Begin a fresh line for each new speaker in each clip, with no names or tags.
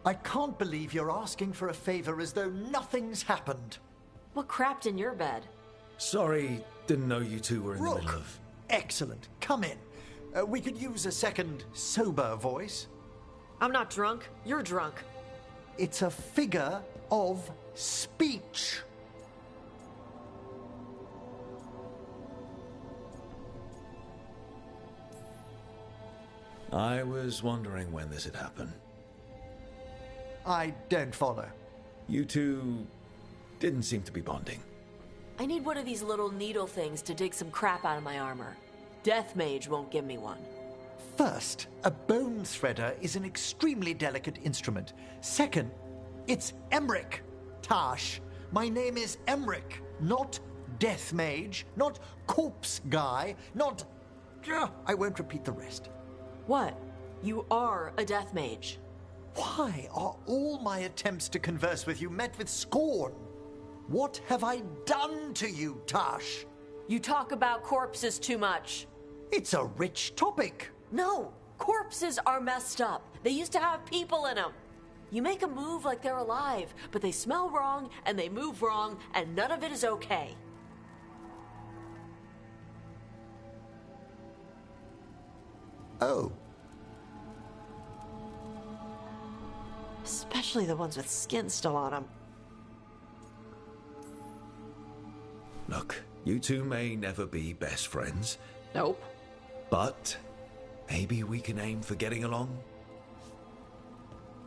I can't believe you're asking for a favor as though nothing's happened.
What crapped in your bed?
Sorry, didn't know you two were in the
Rook,
middle of...
excellent. Come in. We could use a second sober voice.
I'm not drunk. You're drunk.
It's a figure of speech.
I was wondering when this had happened.
I don't follow.
You two didn't seem to be bonding.
I need one of these little needle things to dig some crap out of my armor. Death Mage won't give me one.
First, a bone threader is an extremely delicate instrument. Second, it's Emmerich. Tash, my name is Emmerich, not Death Mage, not Corpse Guy, not... I won't repeat the rest.
What? You are a Death Mage.
Why are all my attempts to converse with you met with scorn? What have I done to you, Tash?
You talk about corpses too much.
It's a rich topic.
No, corpses are messed up. They used to have people in them. You make them move like they're alive, but they smell wrong and they move wrong, and none of it is okay.
Oh.
Especially the ones with skin still on them.
Look, you two may never be best friends,
Nope.
but maybe we can aim for getting along?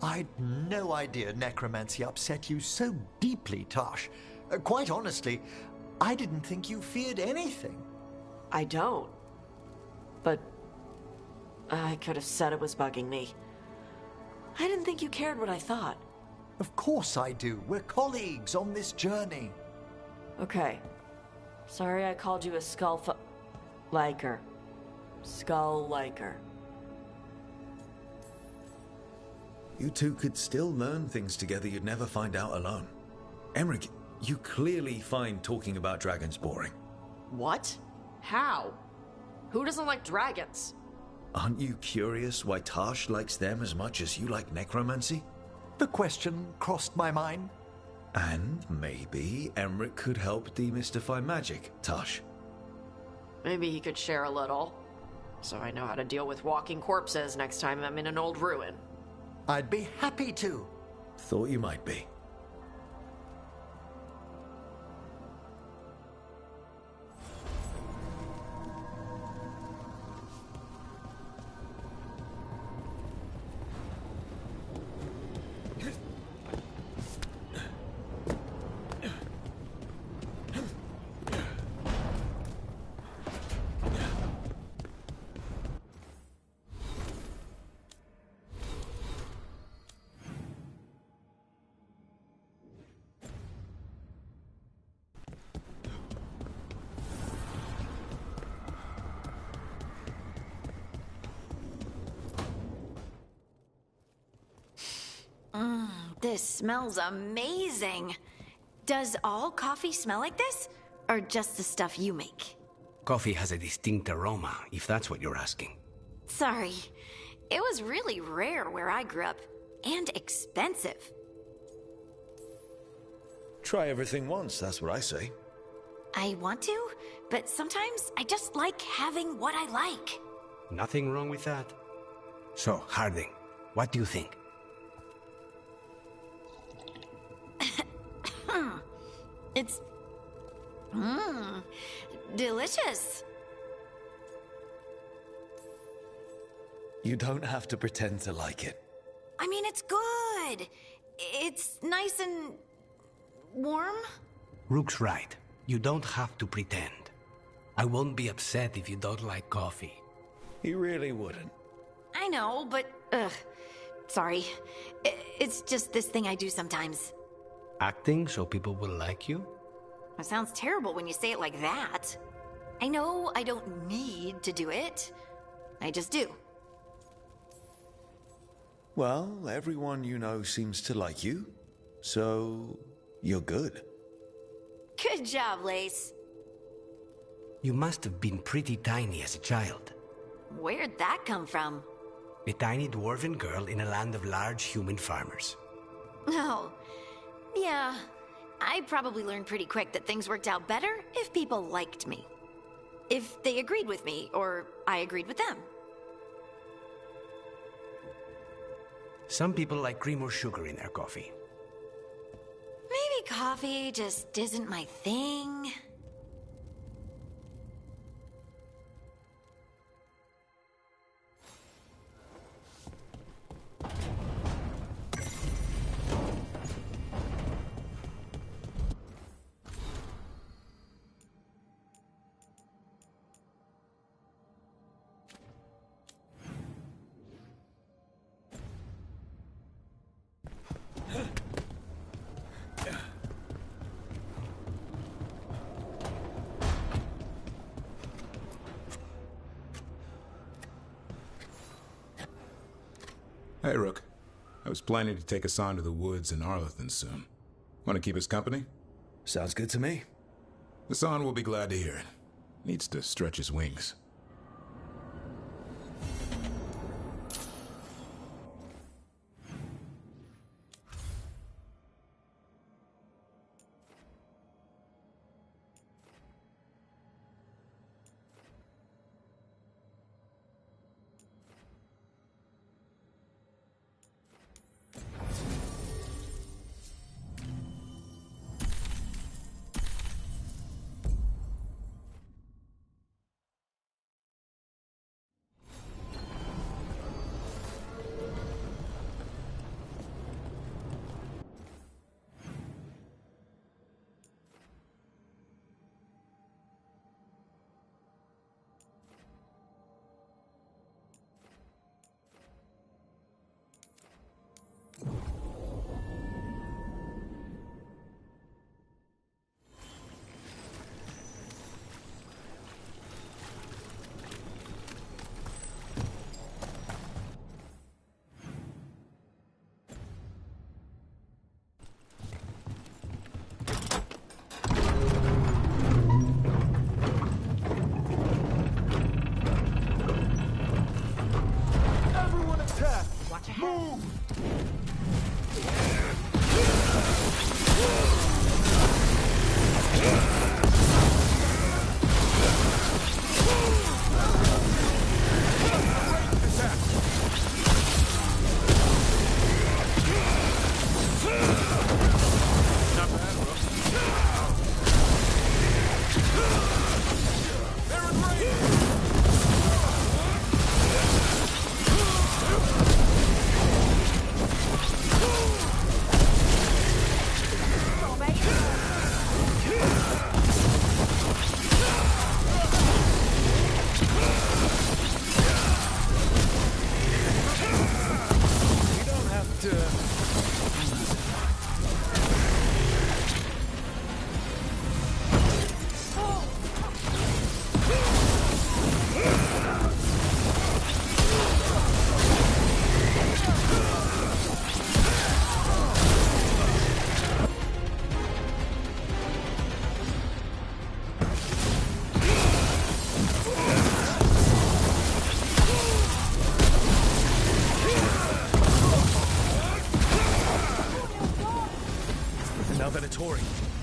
I'd no idea necromancy upset you so deeply, Tash. Quite honestly, I didn't think you feared anything.
I don't. But I could have said it was bugging me. I didn't think you cared what I thought.
Of course I do. We're colleagues on this journey.
Okay. Sorry I called you a liker. Skull liker.
You two could still learn things together you'd never find out alone. Emmerich, you clearly find talking about dragons boring.
What? How? Who doesn't like dragons?
Aren't you curious why Tash likes them as much as you like necromancy?
The question crossed my mind.
And maybe Emmerich could help demystify magic, Tash.
Maybe he could share a little. So I know how to deal with walking corpses next time I'm in an old ruin.
I'd be happy to.
Thought you might be.
This smells amazing. Does all coffee smell like this? Or just the stuff you make?
Coffee has a distinct aroma, if that's what you're asking.
Sorry. It was really rare where I grew up. And expensive.
Try everything once, that's what I say.
I want to, but sometimes I just like having what I like.
Nothing wrong with that. So, Harding, what do you think?
It's... delicious.
You don't have to pretend to like it.
I mean, it's good. It's nice and... warm?
Rook's right. You don't have to pretend. I won't be upset if you don't like coffee.
He really wouldn't.
I know, but... sorry. It's just this thing I do sometimes.
Acting so people will like you?
It sounds terrible when you say it like that. I know I don't need to do it. I just do.
Well, everyone you know seems to like you, so you're good.
Good job, Lace.
You must have been pretty tiny as a child.
Where'd that come from?
A tiny dwarven girl in a land of large human farmers.
Oh, yeah. I probably learned pretty quick that things worked out better if people liked me. If they agreed with me, or I agreed with them.
Some people like cream or sugar in their coffee.
Maybe coffee just isn't my thing.
Hey, Rook. I was planning to take us on to the woods in Arlington soon. Want to keep us company?
Sounds good to me.
Hassan will be glad to hear it. Needs to stretch his wings.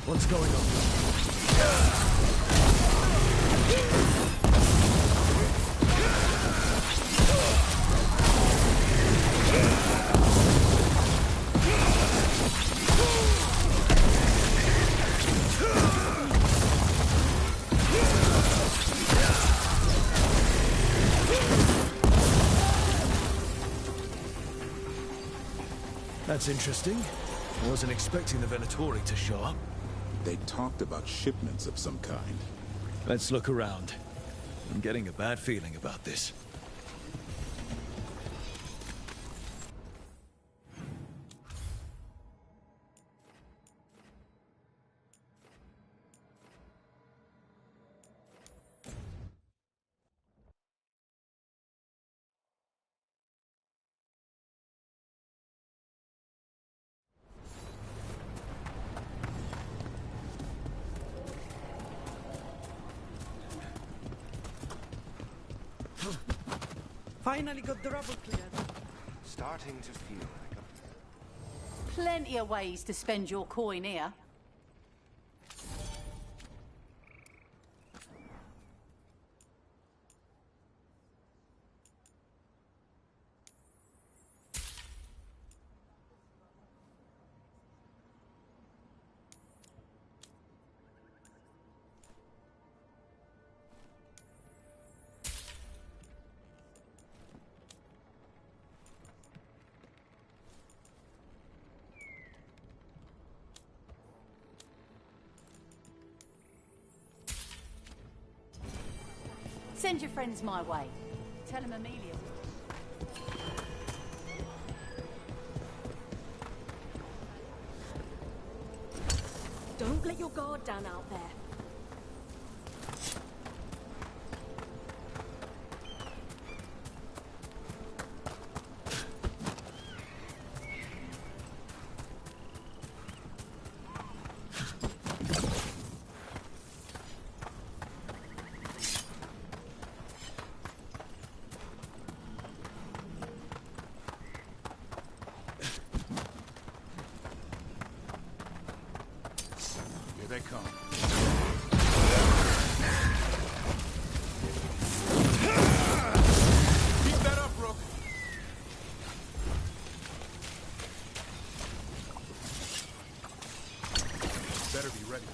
What's going on? That's interesting. I wasn't expecting the Venatori to show up.
They talked about shipments of some kind.
Let's look around. I'm getting a bad feeling about this.
Finally got the rubble cleared.
Starting to feel like a...
Plenty of ways to spend your coin here. Send your friends my way. Tell them Amelia.
Don't let your guard down out there.
They come. Keep that up, Rook. Better be ready.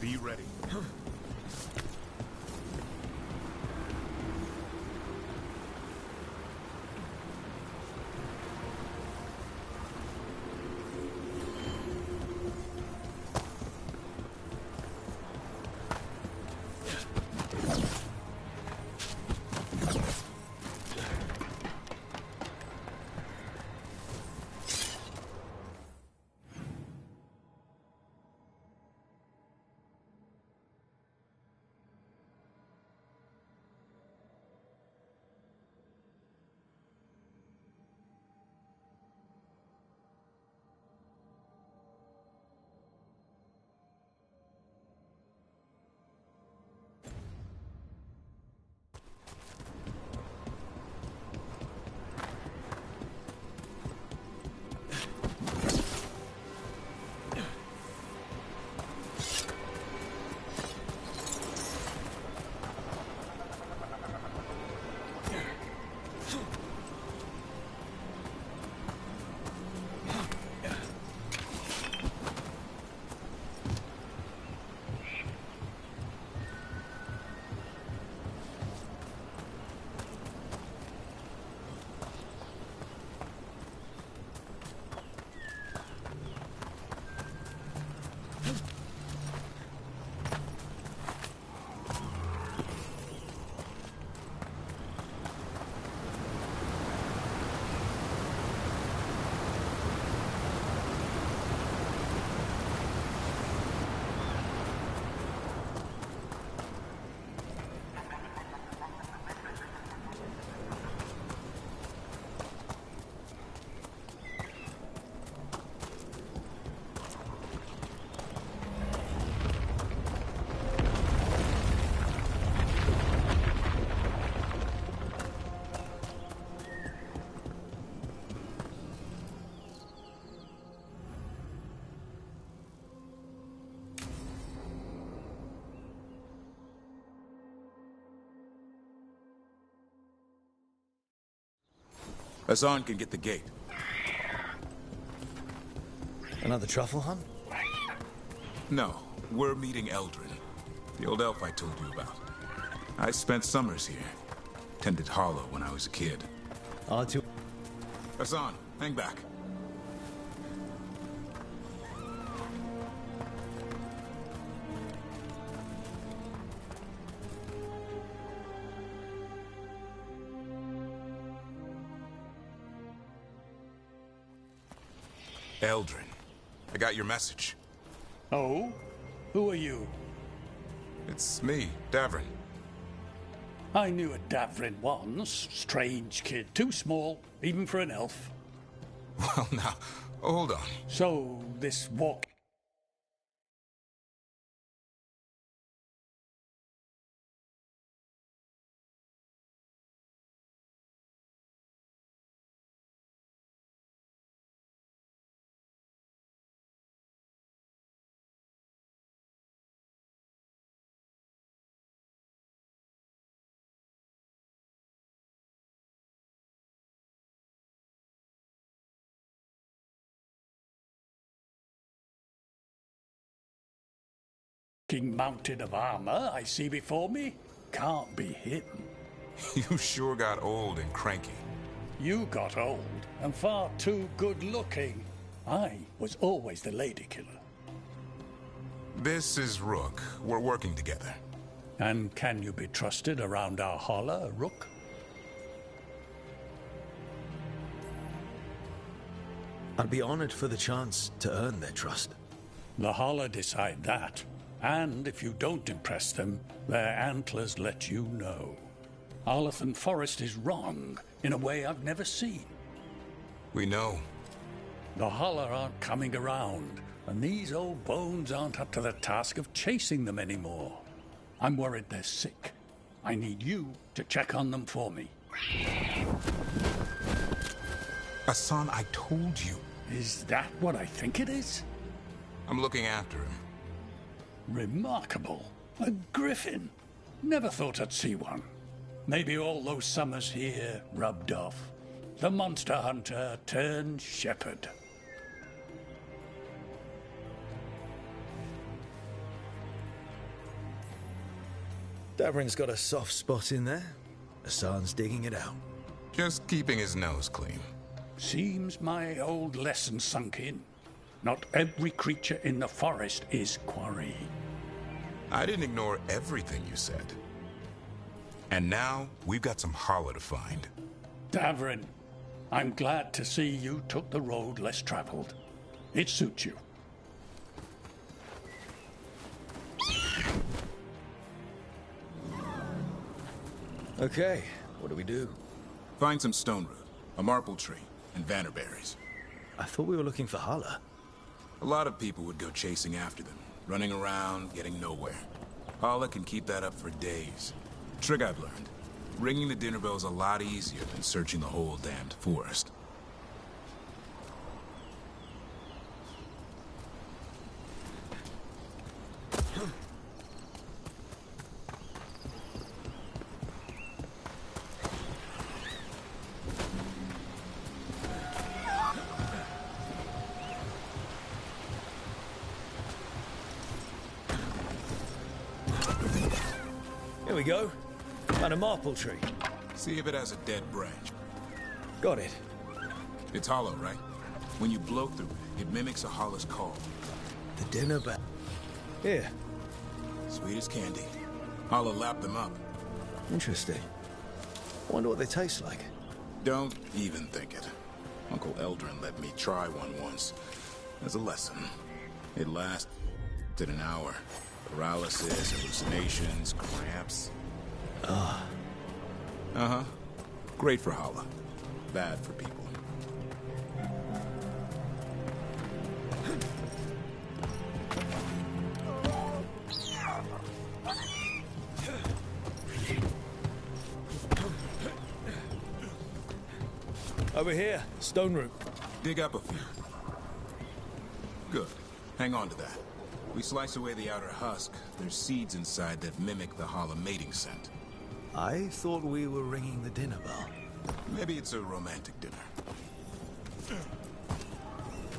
Be ready. Hassan can get the gate.
Another truffle hunt?
No, we're meeting Eldrin, the old elf I told you about. I spent summers here. Tended Harlow when I was a kid.
R2.
Hassan, hang back. Eldrin, I got your message.
Oh? Who are you?
It's me, Davrin.
I knew a Davrin once. Strange kid. Too small, even for an elf.
Well, now, hold on.
So, this walk... mountain of armor I see before me can't be him.
You sure got old and cranky.
You got old and far too good looking. I was always the lady killer.
This is Rook. We're working together.
And can you be trusted around our holler, Rook?
I'd be honored for the chance to earn their trust.
The holler decide that. And if you don't impress them, their antlers let you know. Arlathan Forest is wrong in a way I've never seen.
We know.
The holler aren't coming around, and these old bones aren't up to the task of chasing them anymore. I'm worried they're sick. I need you to check on them for me.
Hassan, I told you.
Is that what I think it is?
I'm looking after him.
Remarkable. A griffin. Never thought I'd see one. Maybe all those summers here rubbed off. The monster hunter turned shepherd.
Davrin's got a soft spot in there. Hassan's digging it out.
Just keeping his nose clean.
Seems my old lesson sunk in. Not every creature in the forest is quarry.
I didn't ignore everything you said. And now, we've got some holler to find.
Davrin, I'm glad to see you took the road less traveled. It suits you.
Okay, what do we do?
Find some stone root, a marple tree, and vannerberries.
I thought we were looking for holler.
A lot of people would go chasing after them, running around, getting nowhere. Holler can keep that up for days. Trick I've learned. Ringing the dinner bell's a lot easier than searching the whole damned forest.
Here we go. And a marple tree.
See if it has a dead branch.
Got it.
It's hollow, right? When you blow through it, it mimics a holler's call.
The dinner bell. Here.
Sweet as candy. Holler lapped them up.
Interesting. Wonder what they taste like.
Don't even think it. Uncle Eldrin let me try one once. As a lesson. It lasted an hour. Paralysis, hallucinations, cramps. Uh-huh. Great for holler. Bad for people.
Over here, stone root.
Dig up a few. Good. Hang on to that. We slice away the outer husk. There's seeds inside that mimic the holler mating scent.
I thought we were ringing the dinner bell.
Maybe it's a romantic dinner.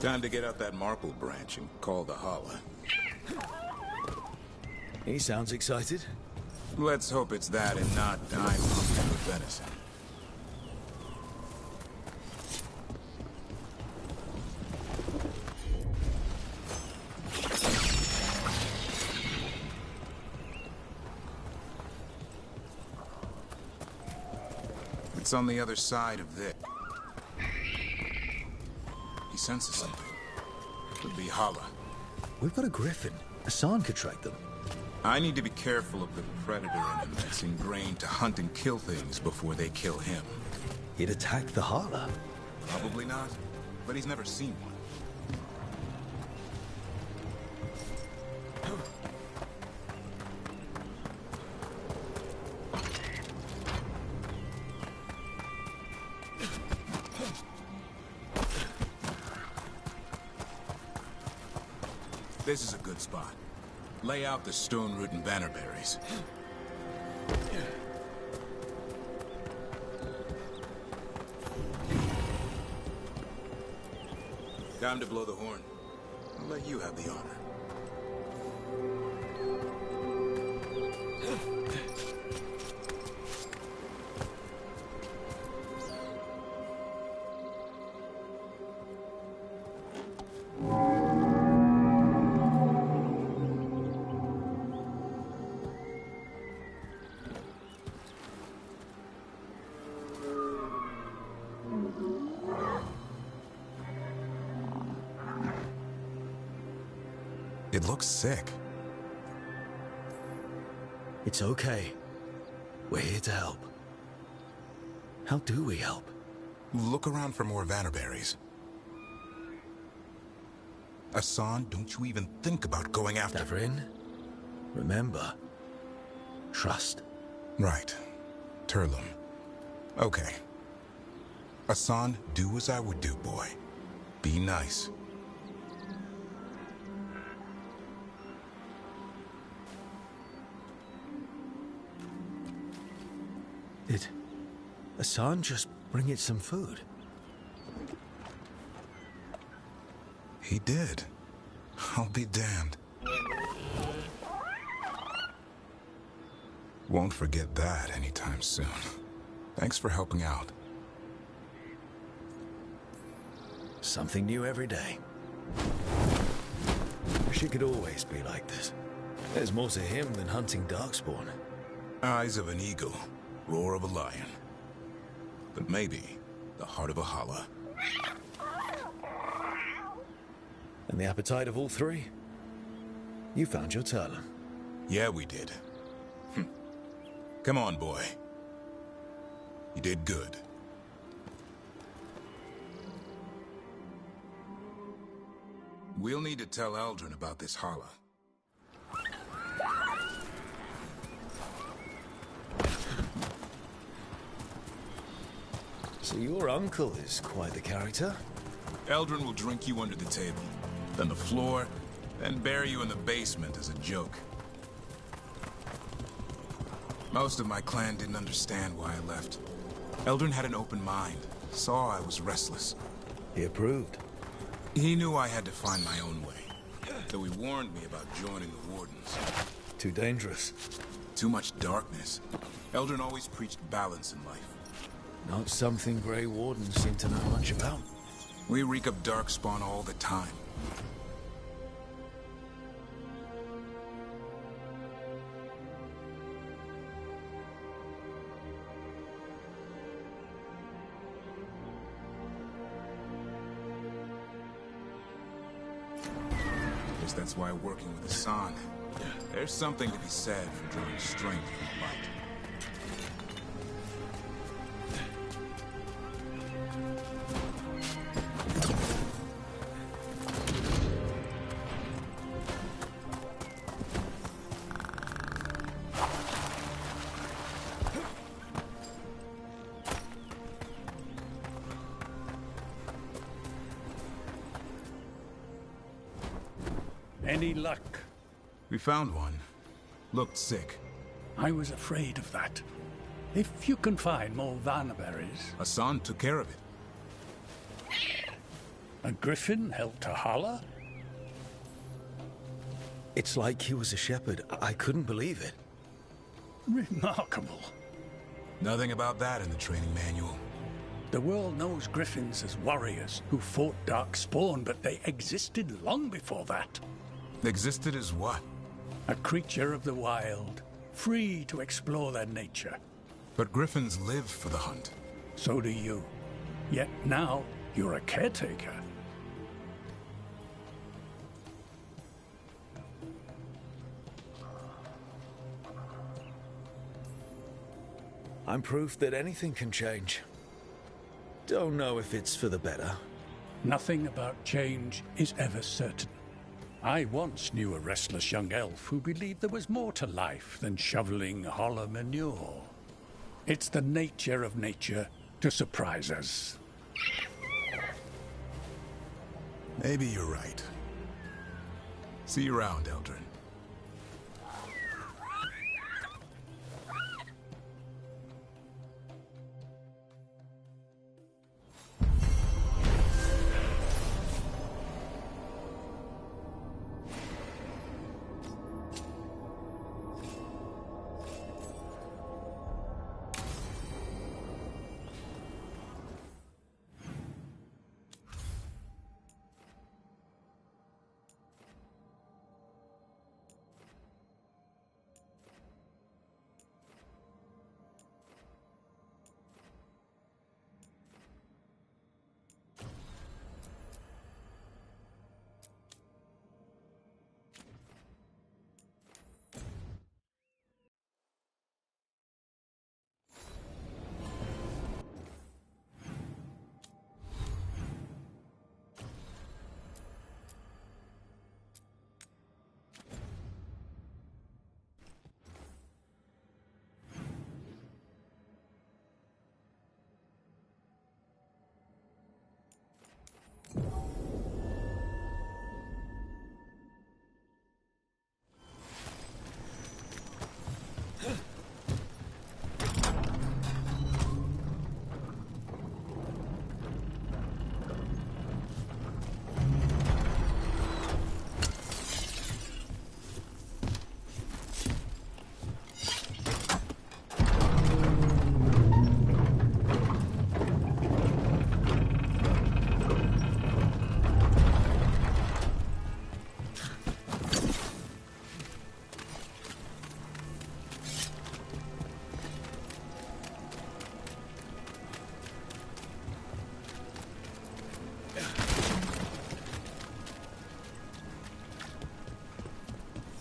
Time to get out that marple branch and call the holler.
He sounds excited.
Let's hope it's that and not I'm hungry for venison. It's on the other side of this. He senses something. would be Hala.
We've got a griffin. Hassan could track them.
I need to be careful of the predator in him that's ingrained to hunt and kill things before they kill him.
He'd attack the Hala.
Probably not, but he's never seen one. This is a good spot. Lay out the stone root and bannerberries. Time to blow the horn. I'll let you have the honor. It looks sick.
It's okay. We're here to help. How do we help?
Look around for more vannerberries. Hassan, don't you even think about going after...
Davrin, remember, trust.
Right. Turlum. Okay. Hassan, do as I would do, boy. Be nice.
Did Hassan just bring it some food?
He did. I'll be damned. Won't forget that anytime soon. Thanks for helping out.
Something new every day. Wish it could always be like this. There's more to him than hunting darkspawn.
Eyes of an eagle, roar of a lion. But maybe the heart of a Hala.
And the appetite of all three? You found your Turlum.
Yeah, we did. Come on, boy. You did good. We'll need to tell Eldrin about this Hala.
So your uncle is quite the character?
Eldrin will drink you under the table, then the floor, then bury you in the basement as a joke. Most of my clan didn't understand why I left. Eldrin had an open mind, saw I was restless.
He approved.
He knew I had to find my own way, though he warned me about joining the Wardens.
Too dangerous.
Too much darkness. Eldrin always preached balance in life.
Not something Grey Wardens seem to know much about.
We reek of darkspawn all the time. Guess that's why working with Hassan. There's something to be said for drawing strength from light.
Any luck?
We found one. Looked sick.
I was afraid of that. If you can find more vanberries...
Hassan took care of it.
A griffin held to Hala?
It's like he was a shepherd. I couldn't believe it.
Remarkable.
Nothing about that in the training manual.
The world knows griffins as warriors who fought darkspawn, but they existed long before that.
Existed as what?
A creature of the wild, free to explore their nature.
But griffins live for the hunt.
So do you. Yet now, you're a caretaker.
I'm proof that anything can change. Don't know if it's for the better.
Nothing about change is ever certain. I once knew a restless young elf who believed there was more to life than shoveling hollow manure. It's the nature of nature to surprise us.
Maybe you're right. See you around, Eldrin.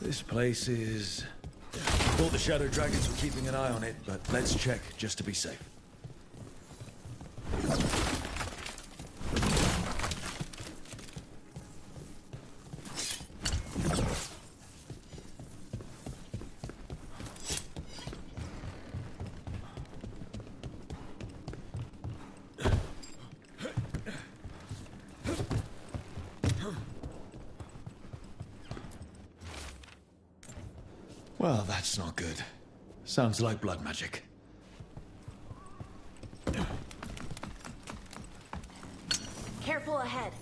This place is... Thought the Shadow Dragons were keeping an eye on it, but let's check just to be safe. Well, that's not good. Sounds like blood magic.
Careful ahead.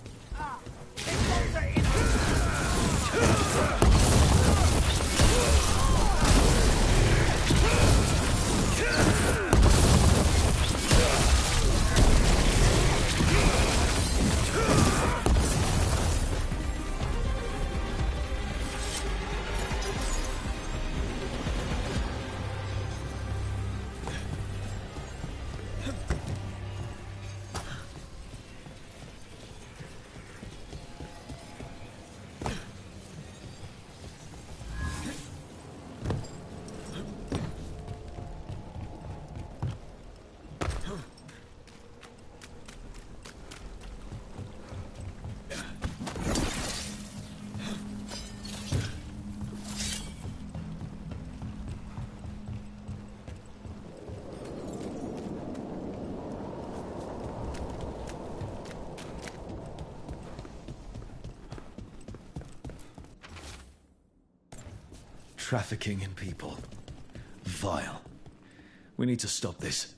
Trafficking in people. Vile. We need to stop this.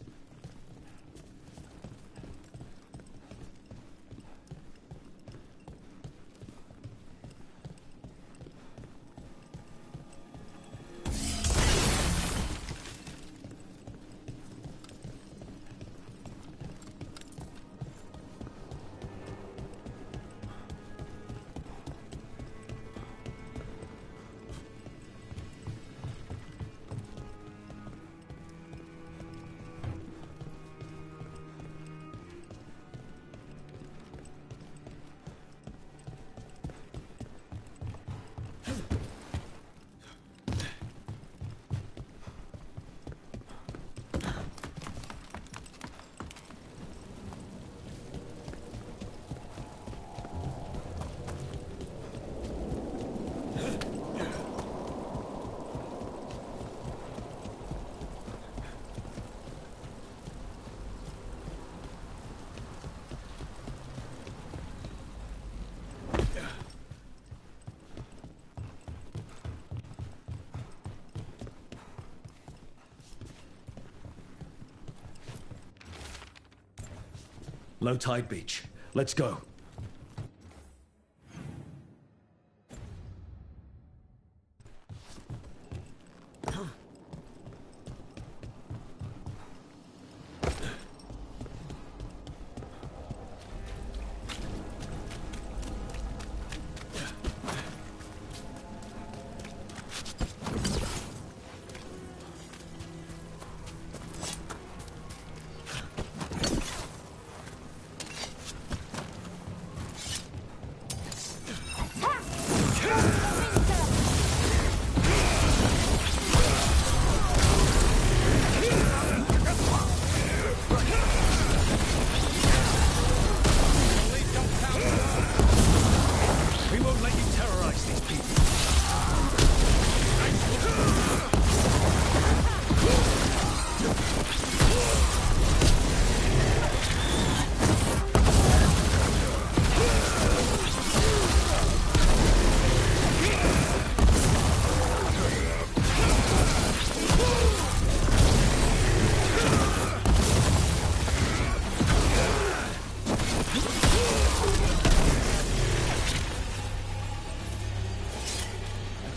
Low tide beach. Let's go.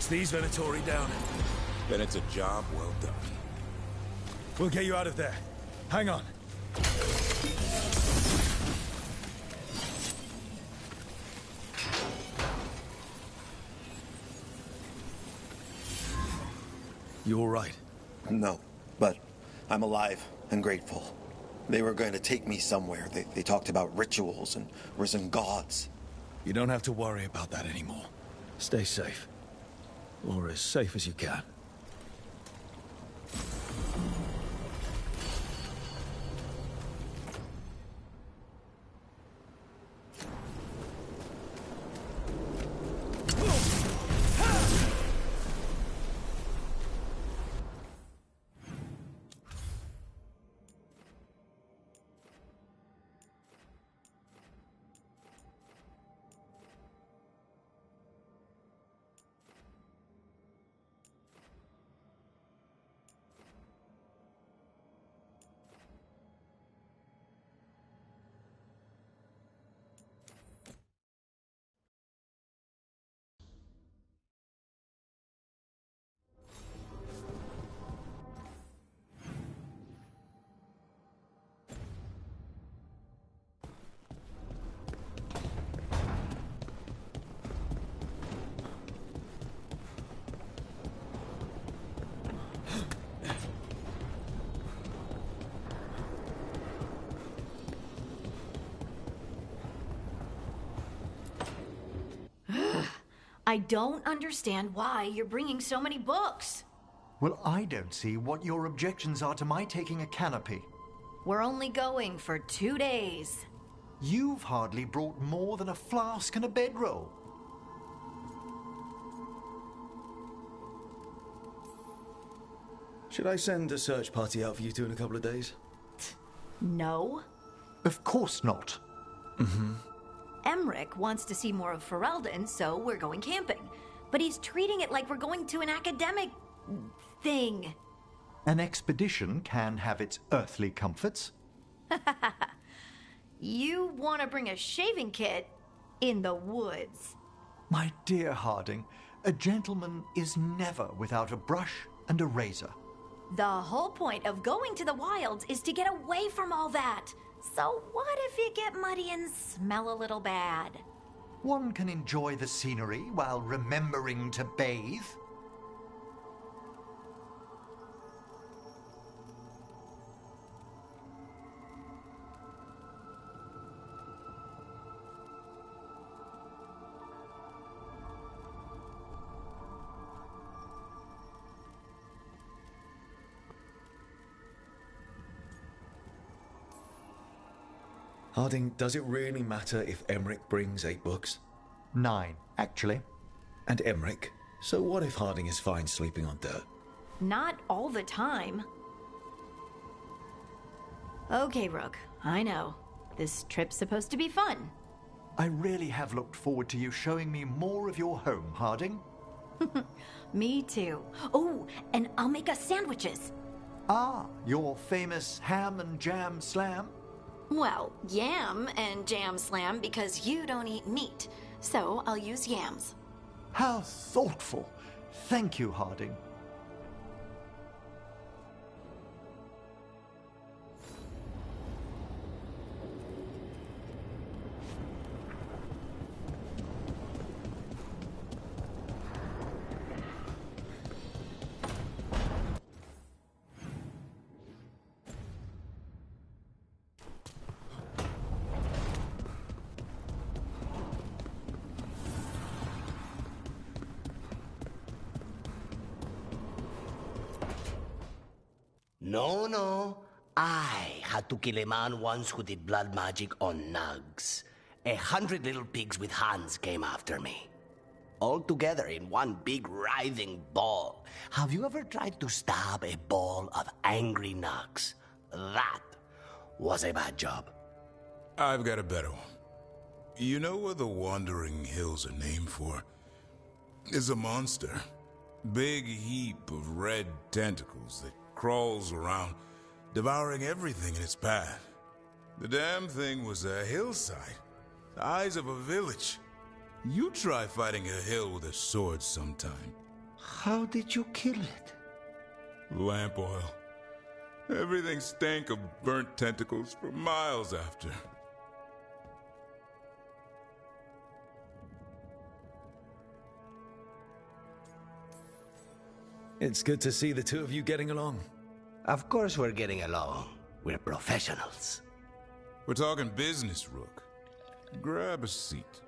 These Venatori down.
Then it's a job well done.
We'll get you out of there. Hang on.
You all right?
No, but I'm alive and grateful. They were going to take me somewhere. They talked about rituals and risen gods.
You don't have to worry about that anymore.
Stay safe. Or as safe as you can.
I don't understand why you're bringing so many books.
Well, I don't see what your objections are to my taking a canopy.
We're only going for 2 days.
You've hardly brought more than a flask and a bedroll.
Should I send a search party out for you two in a couple of days?
No.
Of course not.
Emmerich wants to see more of Ferelden, so we're going camping. But he's treating it like we're going to an academic thing.
An expedition can have its earthly comforts.
You want to bring a shaving kit in the woods.
My dear Harding, a gentleman is never without a brush and a razor.
The whole point of going to the wilds is to get away from all that. So what if you get muddy and smell a little bad?
One can enjoy the scenery while remembering to bathe.
Harding, does it really matter if Emmerich brings 8 books?
9, actually.
And Emmerich? So what if Harding is fine sleeping on dirt?
Not all the time. Okay, Rook, I know. This trip's supposed to be fun.
I really have looked forward to you showing me more of your home, Harding.
Me too. Oh, and I'll make us sandwiches.
Ah, your famous ham and jam slam?
Well, yam and jam slam because you don't eat meat. So I'll use yams.
How thoughtful. Thank you, Harding.
No. I had to kill a man once who did blood magic on nugs. 100 little pigs with hands came after me. All together in one big writhing ball. Have you ever tried to stab a ball of angry nugs? That was a bad job.
I've got a better one. You know what the Wandering Hills are named for? It's a monster. Big heap of red tentacles that crawls around, devouring everything in its path. The damn thing was a hillside, the eyes of a village. You try fighting a hill with a sword sometime.
How did you kill it?
Lamp oil. Everything stank of burnt tentacles for miles after.
It's good to see the two of you getting along.
Of course we're getting along. We're professionals.
We're talking business, Rook. Grab a seat.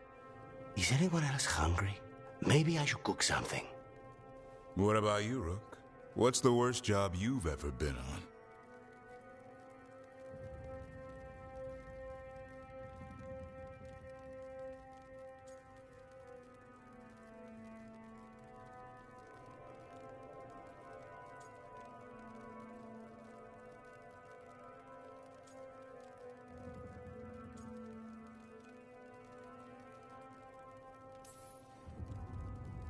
Is anyone else hungry? Maybe I should cook something.
What about you, Rook? What's the worst job you've ever been on?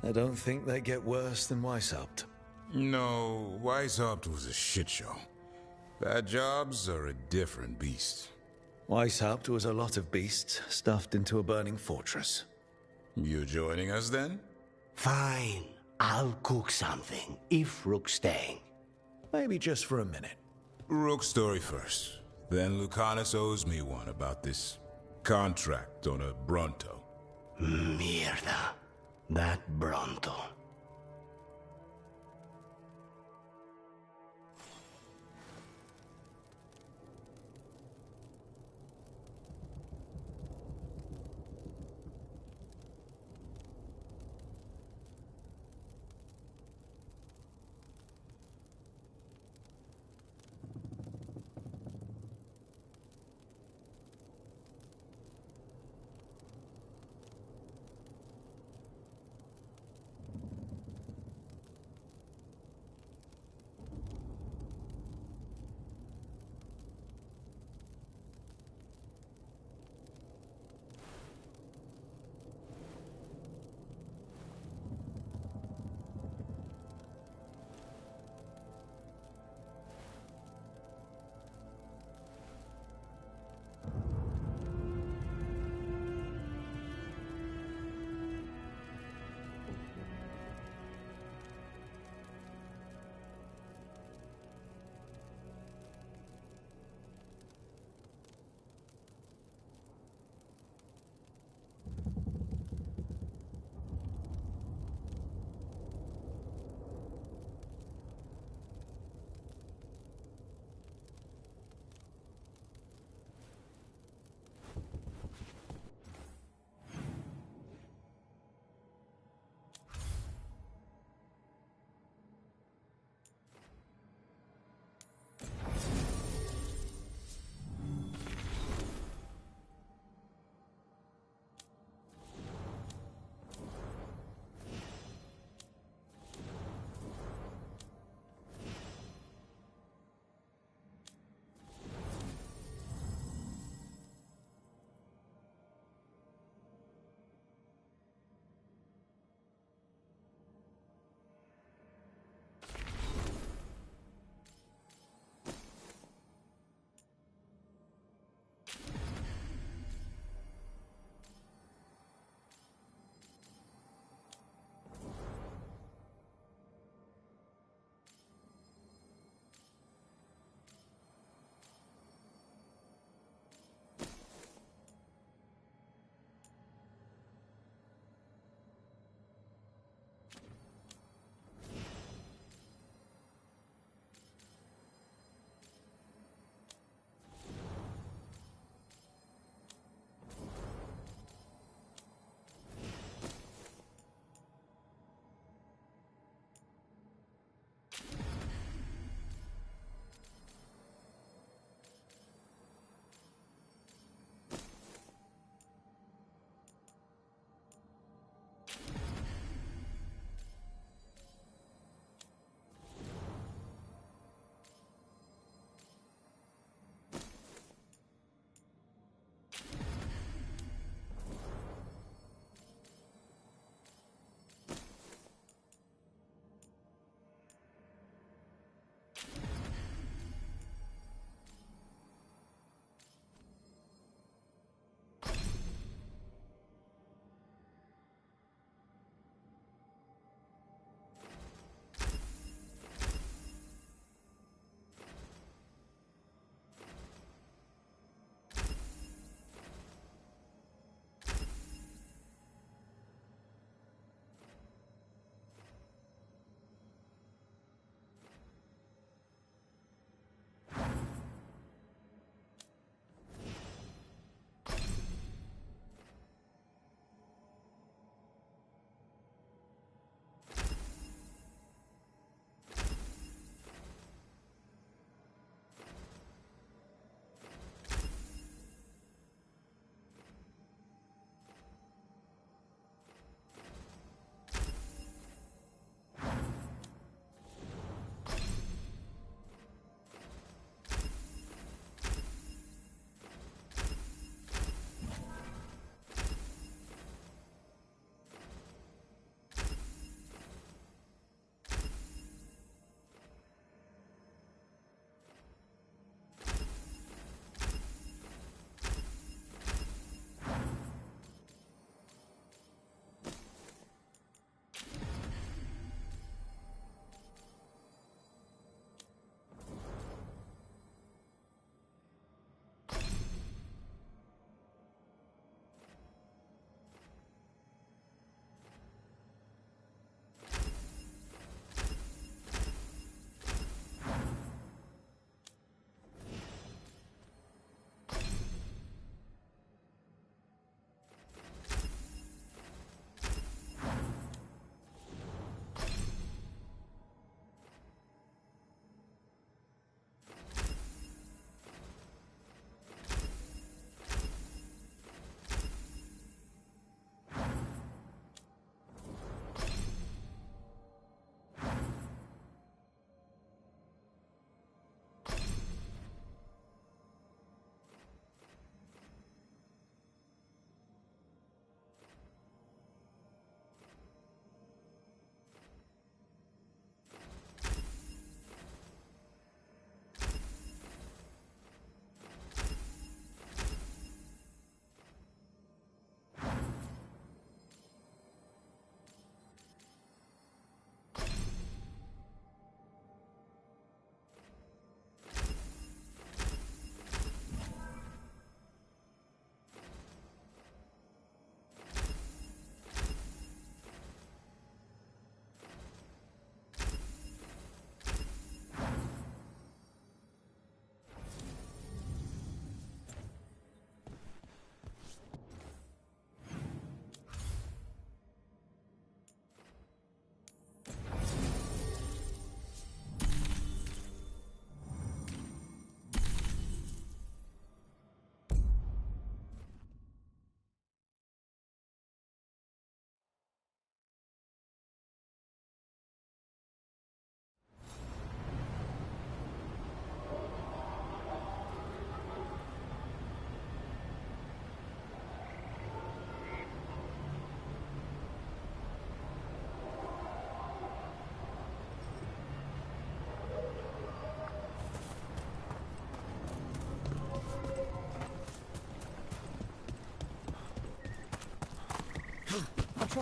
I don't think they get worse than Weishaupt.
No, Weishaupt was a shit show. Bad jobs are a different beast.
Weishaupt was a lot of beasts stuffed into a burning fortress.
You joining us then?
Fine. I'll cook something, if Rook's staying.
Maybe just for a minute.
Rook's story first. Then Lucanus owes me one about this contract on a Bronto.
Mierda. That Bronto.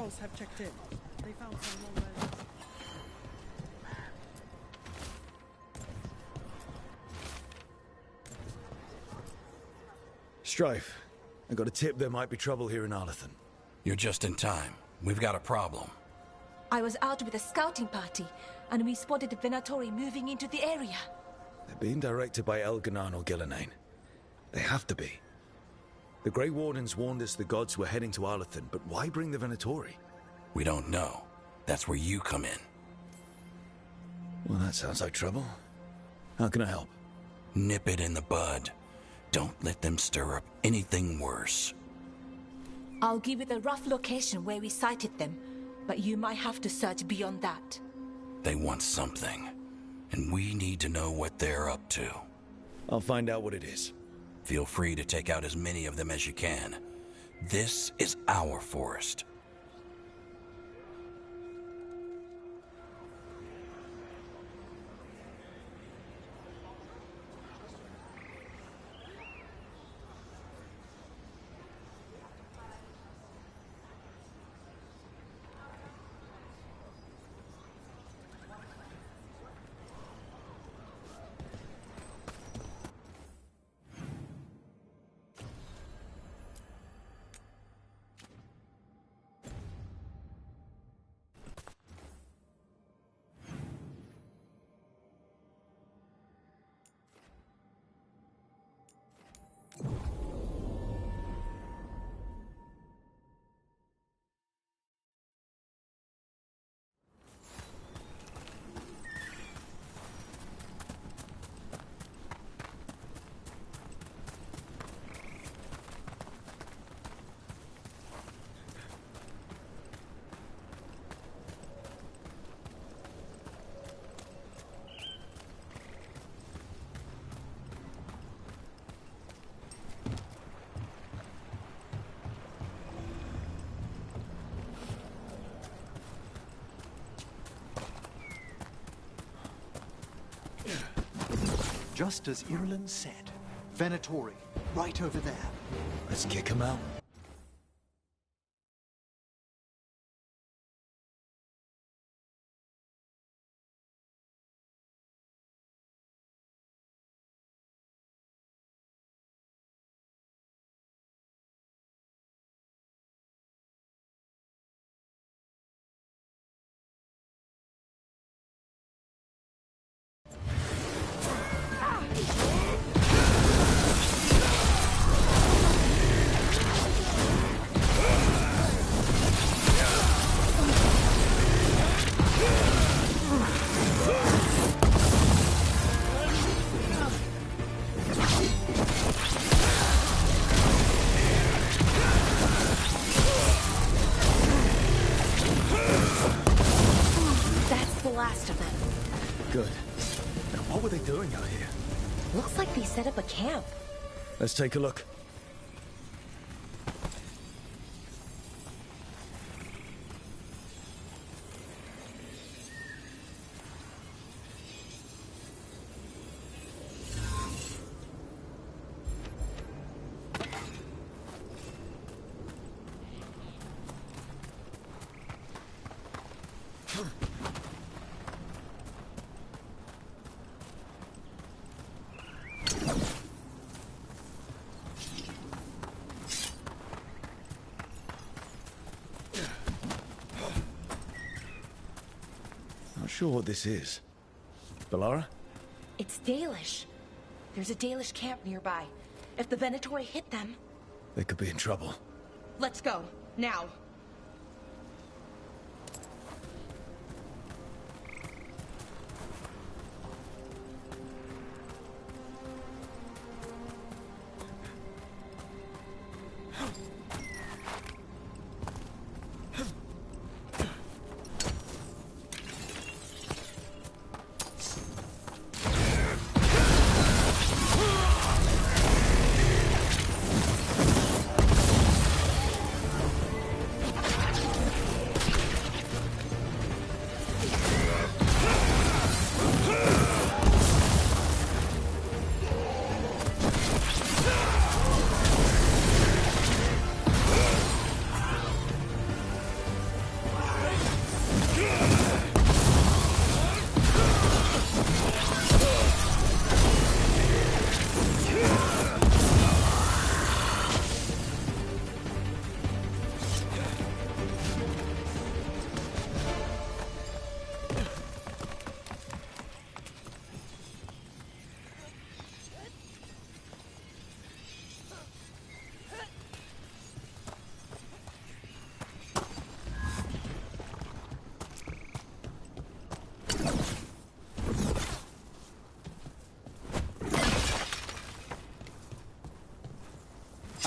patrols have checked in. They found some long relics.
Strife, I got a tip there might be trouble here in Arlathan.
You're just in time. We've got a problem.
I was out with a scouting party, and we spotted the Venatori moving into the area.
They're being directed by Elganan or Gillenane. They have to be. The Grey Wardens warned us the gods were heading to Arlathan, but why bring the Venatori?
We don't know. That's where you come in.
Well, that sounds like trouble. How can I help?
Nip it in the bud. Don't let them stir up anything worse.
I'll give you the rough location where we sighted them, but you might have to search beyond that.
They want something, and we need to know what they're up to.
I'll find out what it is.
Feel free to take out as many of them as you can. This is our forest.
Just as Irulan said. Venatori, right over there.
Let's kick him out.
Set up a camp.
Let's take a look. Sure what this is. Balara?
It's Dalish. There's a Dalish camp nearby. If the Venatori hit them...
They could be in trouble.
Let's go. Now.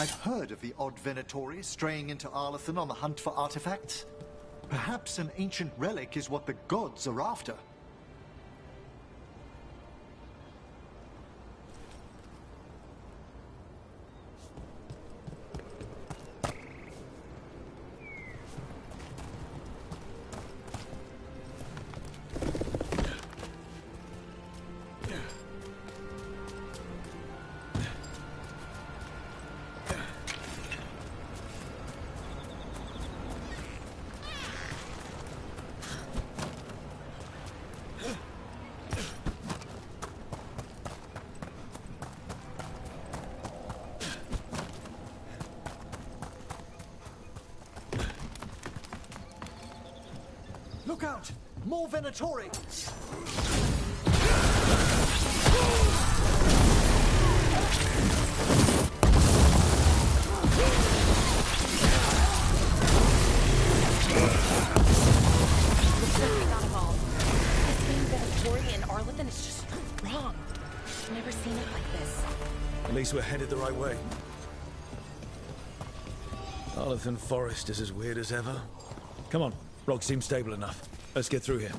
I've heard of the odd Venatori straying into Arlathan on the hunt for artifacts. Perhaps an ancient relic is what the gods are after. Look out! More Venatori!
This being Venatori in Arlathan is just wrong. I've never seen it like this.
At least we're headed the right way. Arlathan Forest is as weird as ever. Come on, rock seems stable enough. Let's get through here.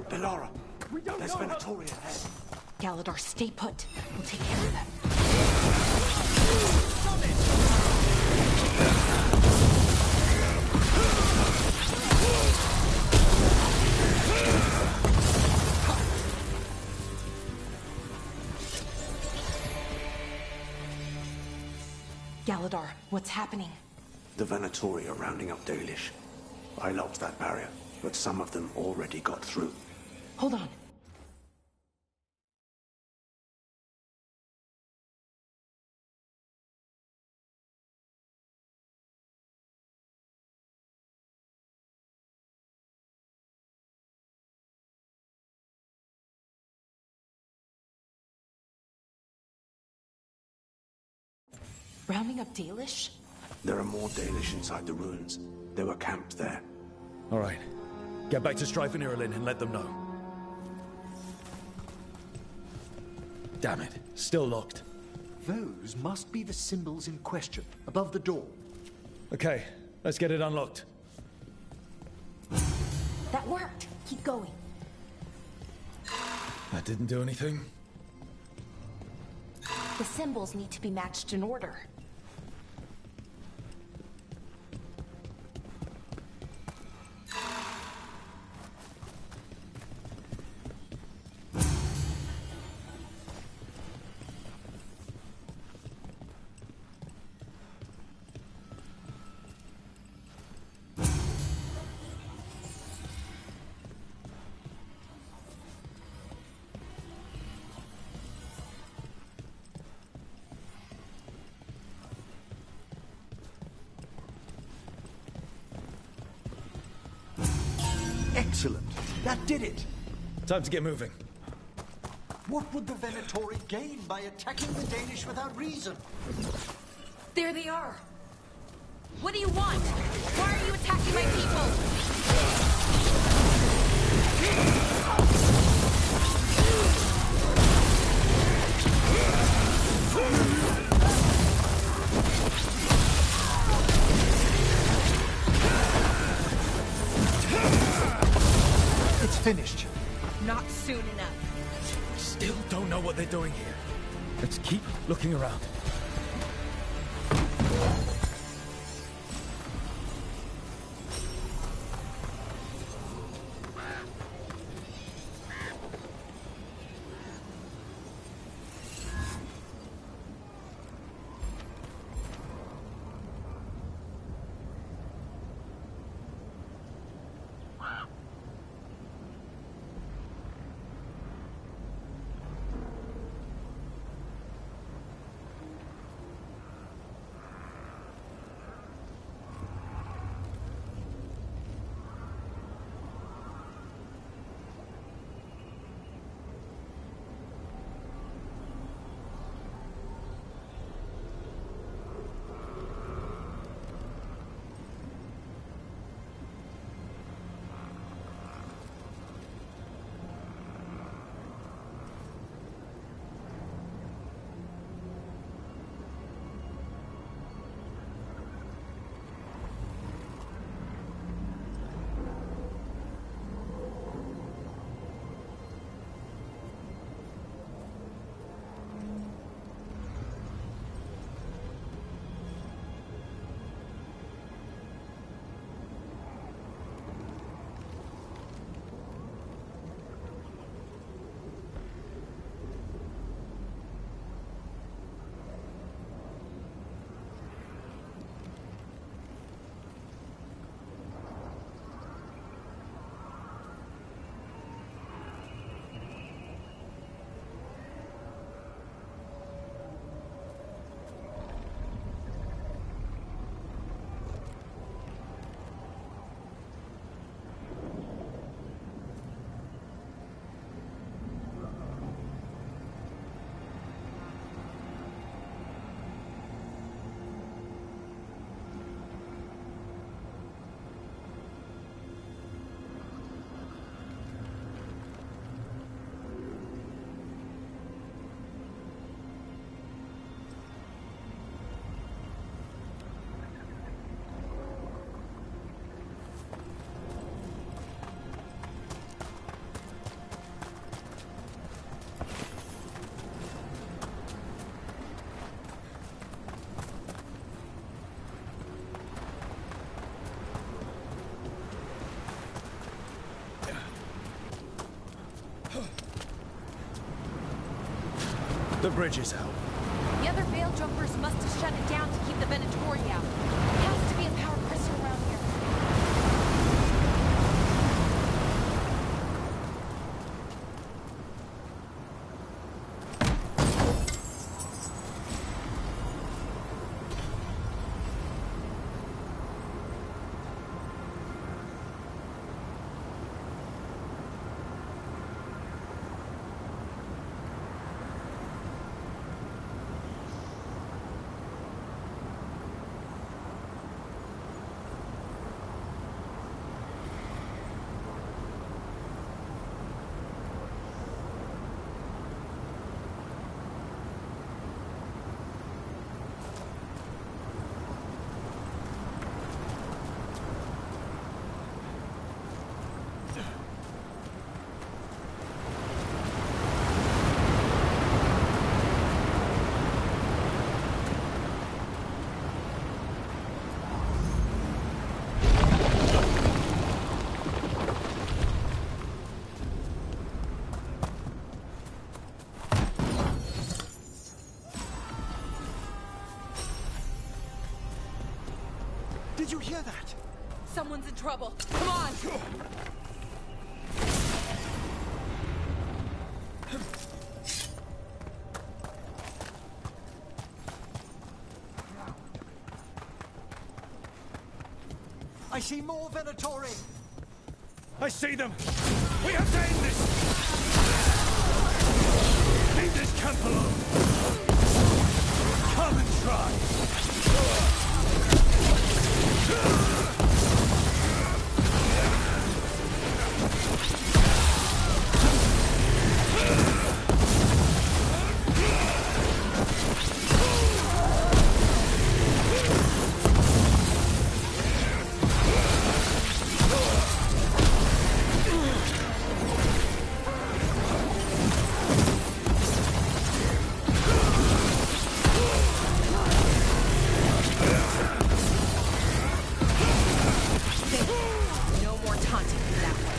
Bellara, there's Venatori ahead.
Galador, stay put. We'll take care of them. Galador, what's happening?
The Venatori are rounding up Dalish. I locked that barrier, but some of them already got through.
Hold on. Rounding up Dalish?
There are more Dalish inside the ruins. They were camped there.
All right. Get back to Strife and Irulan and let them know. Damn it. Still locked.
Those must be the symbols in question, above the door.
Okay, let's get it unlocked.
That worked. Keep going.
That didn't do anything.
The symbols need to be matched in order.
Excellent. That did it.
Time to get moving.
What would the Venatori gain by attacking the Danish without reason?
There they are. What do you want? Why are you attacking my people?
It's finished.
Not soon enough.
Still don't know what they're doing here. Let's keep looking around. The bridge is out.
The other Veil Jumpers must have shut it down to keep the Venatori out. There has to be a power crystal around here.
Did you hear that?
Someone's in trouble. Come on!
I see more Venatori!
I see them! We have to end this! Leave this camp alone! Come and try!
No more taunting me that way.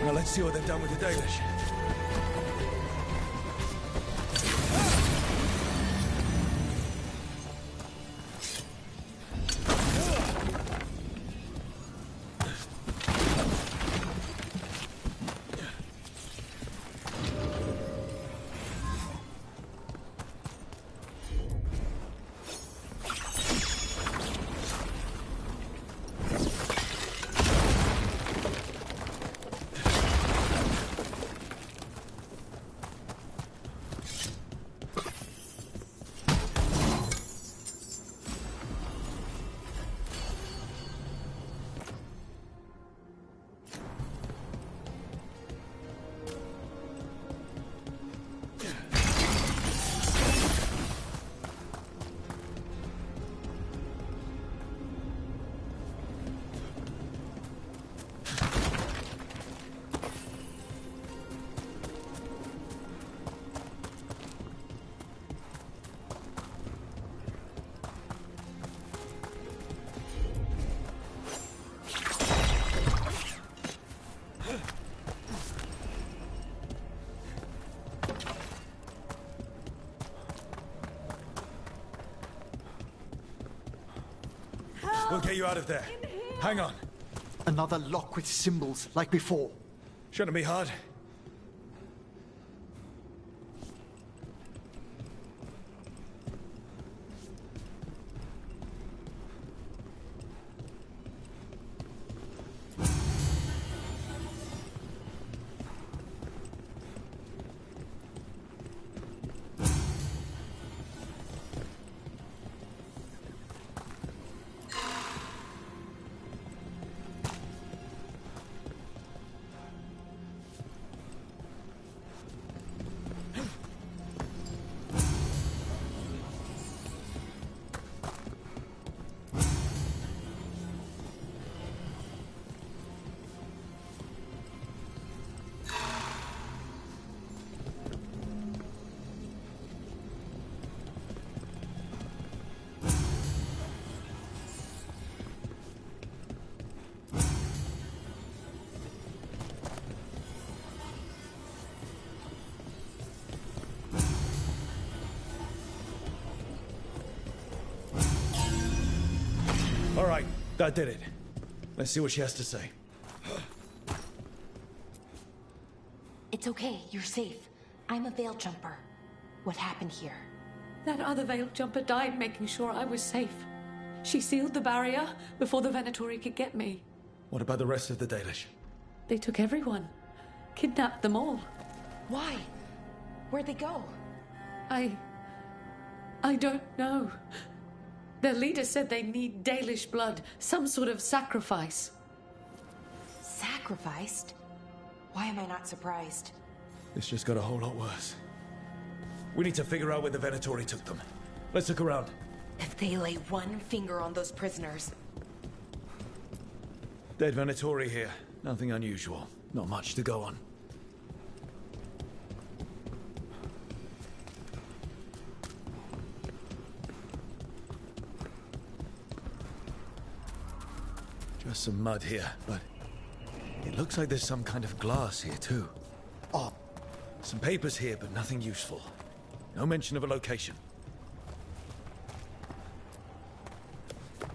Now let's see what they've done with the Dalish. We'll get you out of there. Hang on.
Another lock with symbols, like before.
Shouldn't be hard. That did it. Let's see what she has to say.
It's okay, you're safe. I'm a veil jumper. What happened here?
That other veil jumper died making sure I was safe. She sealed the barrier before the Venatori could get me.
What about the rest of the Dalish?
They took everyone. Kidnapped them all.
Why? Where'd they go?
I don't know. Their leader said they need Dalish blood, some sort of sacrifice.
Sacrificed? Why am I not surprised?
This just got a whole lot worse. We need to figure out where the Venatori took them. Let's look around.
If they lay one finger on those prisoners...
Dead Venatori here. Nothing unusual. Not much to go on. Just some mud here, but it looks like there's some kind of glass here too. Oh, some papers here, but nothing useful. No mention of a location.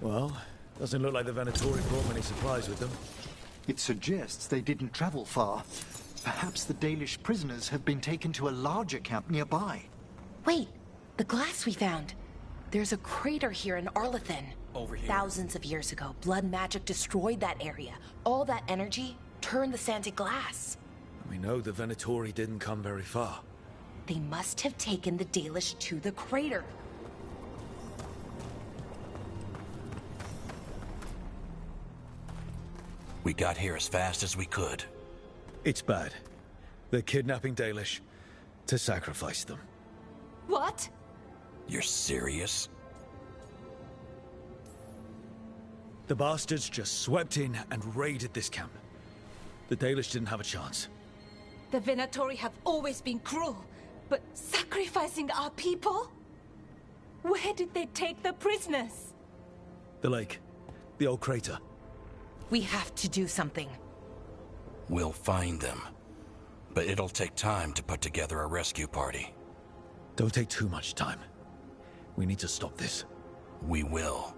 Well, doesn't look like the Venatori brought many supplies with them.
It suggests they didn't travel far. Perhaps the Dalish prisoners have been taken to a larger camp nearby.
Wait, the glass we found. There's a crater here in Arlathan.
Over here.
Thousands of years ago, blood magic destroyed that area. All that energy turned the sand to glass.
We know the Venatori didn't come very far.
They must have taken the Dalish to the crater.
We got here as fast as we could.
It's bad. They're kidnapping Dalish to sacrifice them.
What?
You're serious?
The bastards just swept in and raided this camp. The Dalish didn't have a chance.
The Venatori have always been cruel, but sacrificing our people? Where did they take the prisoners?
The lake. The old crater.
We have to do something.
We'll find them. But it'll take time to put together a rescue party.
Don't take too much time. We need to stop this.
We will.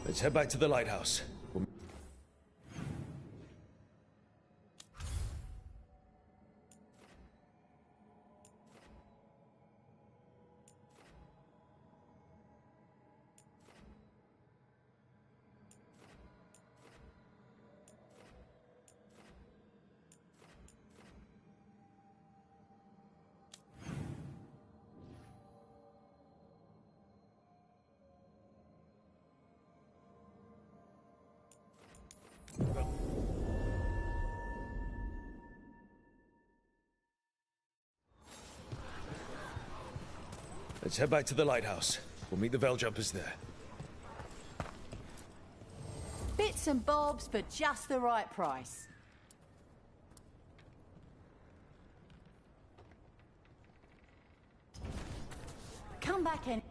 Let's head back to the lighthouse. Let's head back to the lighthouse. We'll meet the Veil Jumpers there.
Bits and bobs for just the right price. Come back in.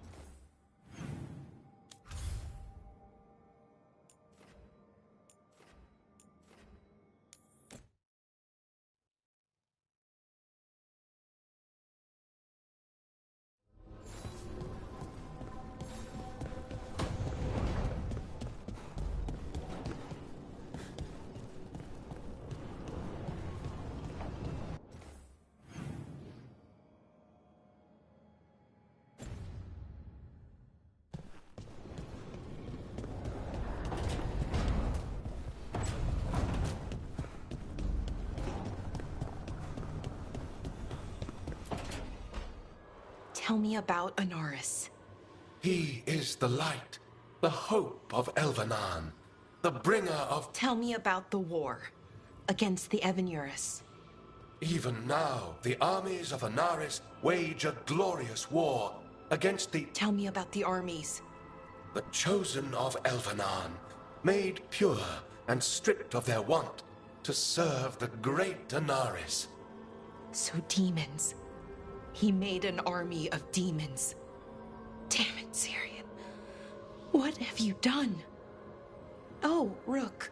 Tell me about Anaris.
He is the light, the hope of Elvenan, the bringer of...
Tell me about the war against the Evenuris.
Even now, the armies of Anaris wage a glorious war against the...
Tell me about the armies.
The chosen of Elvenan, made pure and stripped of their want to serve the great Anaris.
So demons. He made an army of demons. Damn it, Syrian. What have you done? Oh, Rook.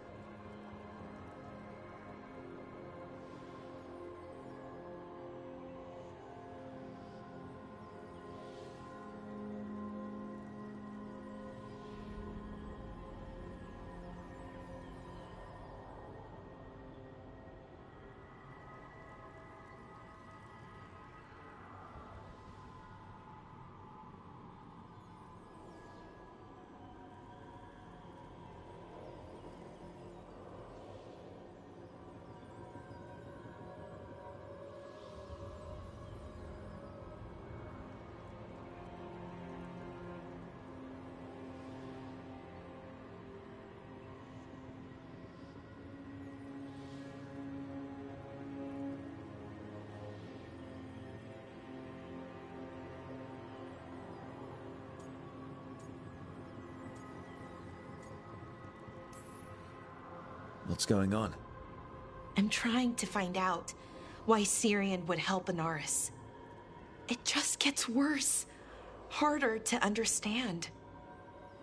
What's going on?
I'm trying to find out why Syrian would help Anaris. It just gets worse. Harder to understand.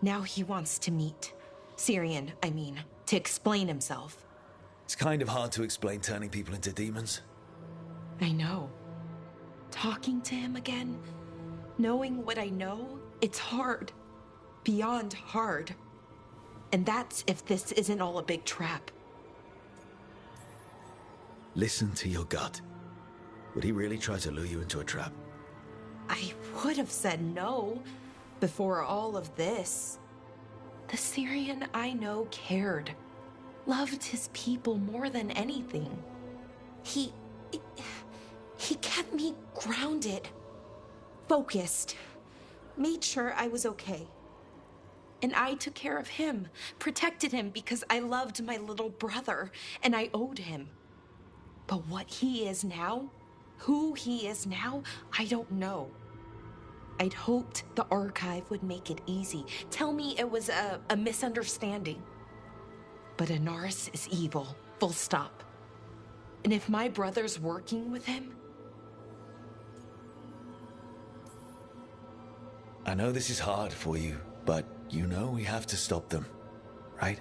Now he wants to meet. Syrian, I mean, to explain himself.
It's kind of hard to explain turning people into demons.
I know. Talking to him again, knowing what I know, it's hard. Beyond hard. And that's if this isn't all a big trap.
Listen to your gut. Would he really try to lure you into a trap?
I would have said no before all of this. The Syrian I know cared. Loved his people more than anything. He kept me grounded. Focused. Made sure I was okay. And I took care of him. Protected him because I loved my little brother. And I owed him. But what he is now, who he is now, I don't know. I'd hoped the archive would make it easy. Tell me it was a misunderstanding. But Anaris is evil, full stop. And if my brother's working with him...
I know this is hard for you, but you know we have to stop them, right?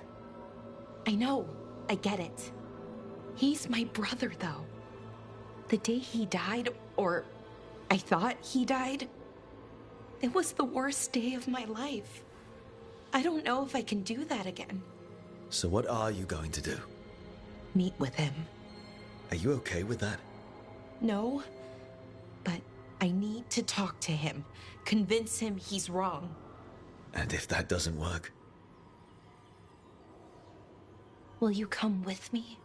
I know, I get it. He's my brother, though. The day he died, or I thought he died, it was the worst day of my life. I don't know if I can do that again.
So what are you going to do?
Meet with him.
Are you okay with that?
No, but I need to talk to him. Convince him he's wrong.
And if that doesn't work?
Will you come with me?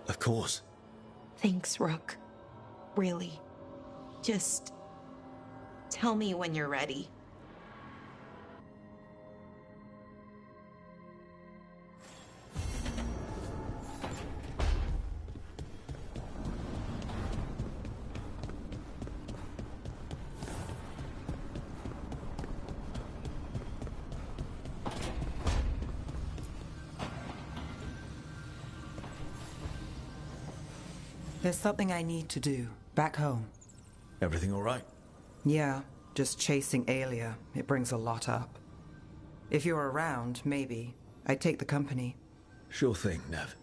Of course.
Thanks, Rook. Really. Just tell me when you're ready.
There's something I need to do, back home.
Everything all right?
Yeah, just chasing Aelia. It brings a lot up. If you're around, maybe. I'd take the company.
Sure thing, Nev.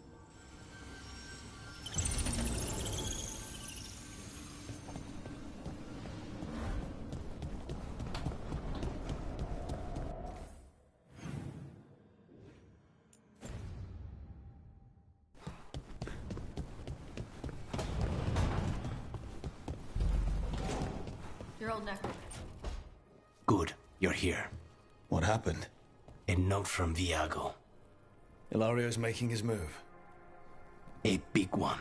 Good, you're here.
What happened?
A note from Viago.
Ilario's making his move.
A big one.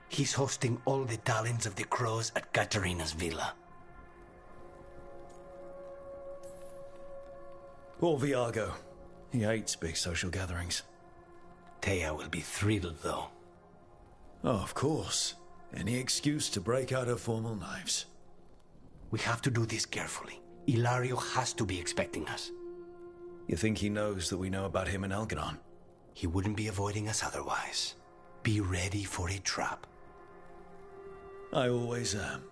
He's hosting all the talents of the crows at Katarina's villa.
Poor Viago. He hates big social gatherings.
Thea will be thrilled, though.
Oh, of course. Any excuse to break out her formal knives.
We have to do this carefully. Ilario has to be expecting us.
You think he knows that we know about him and Algernon?
He wouldn't be avoiding us otherwise. Be ready for a trap.
I always am.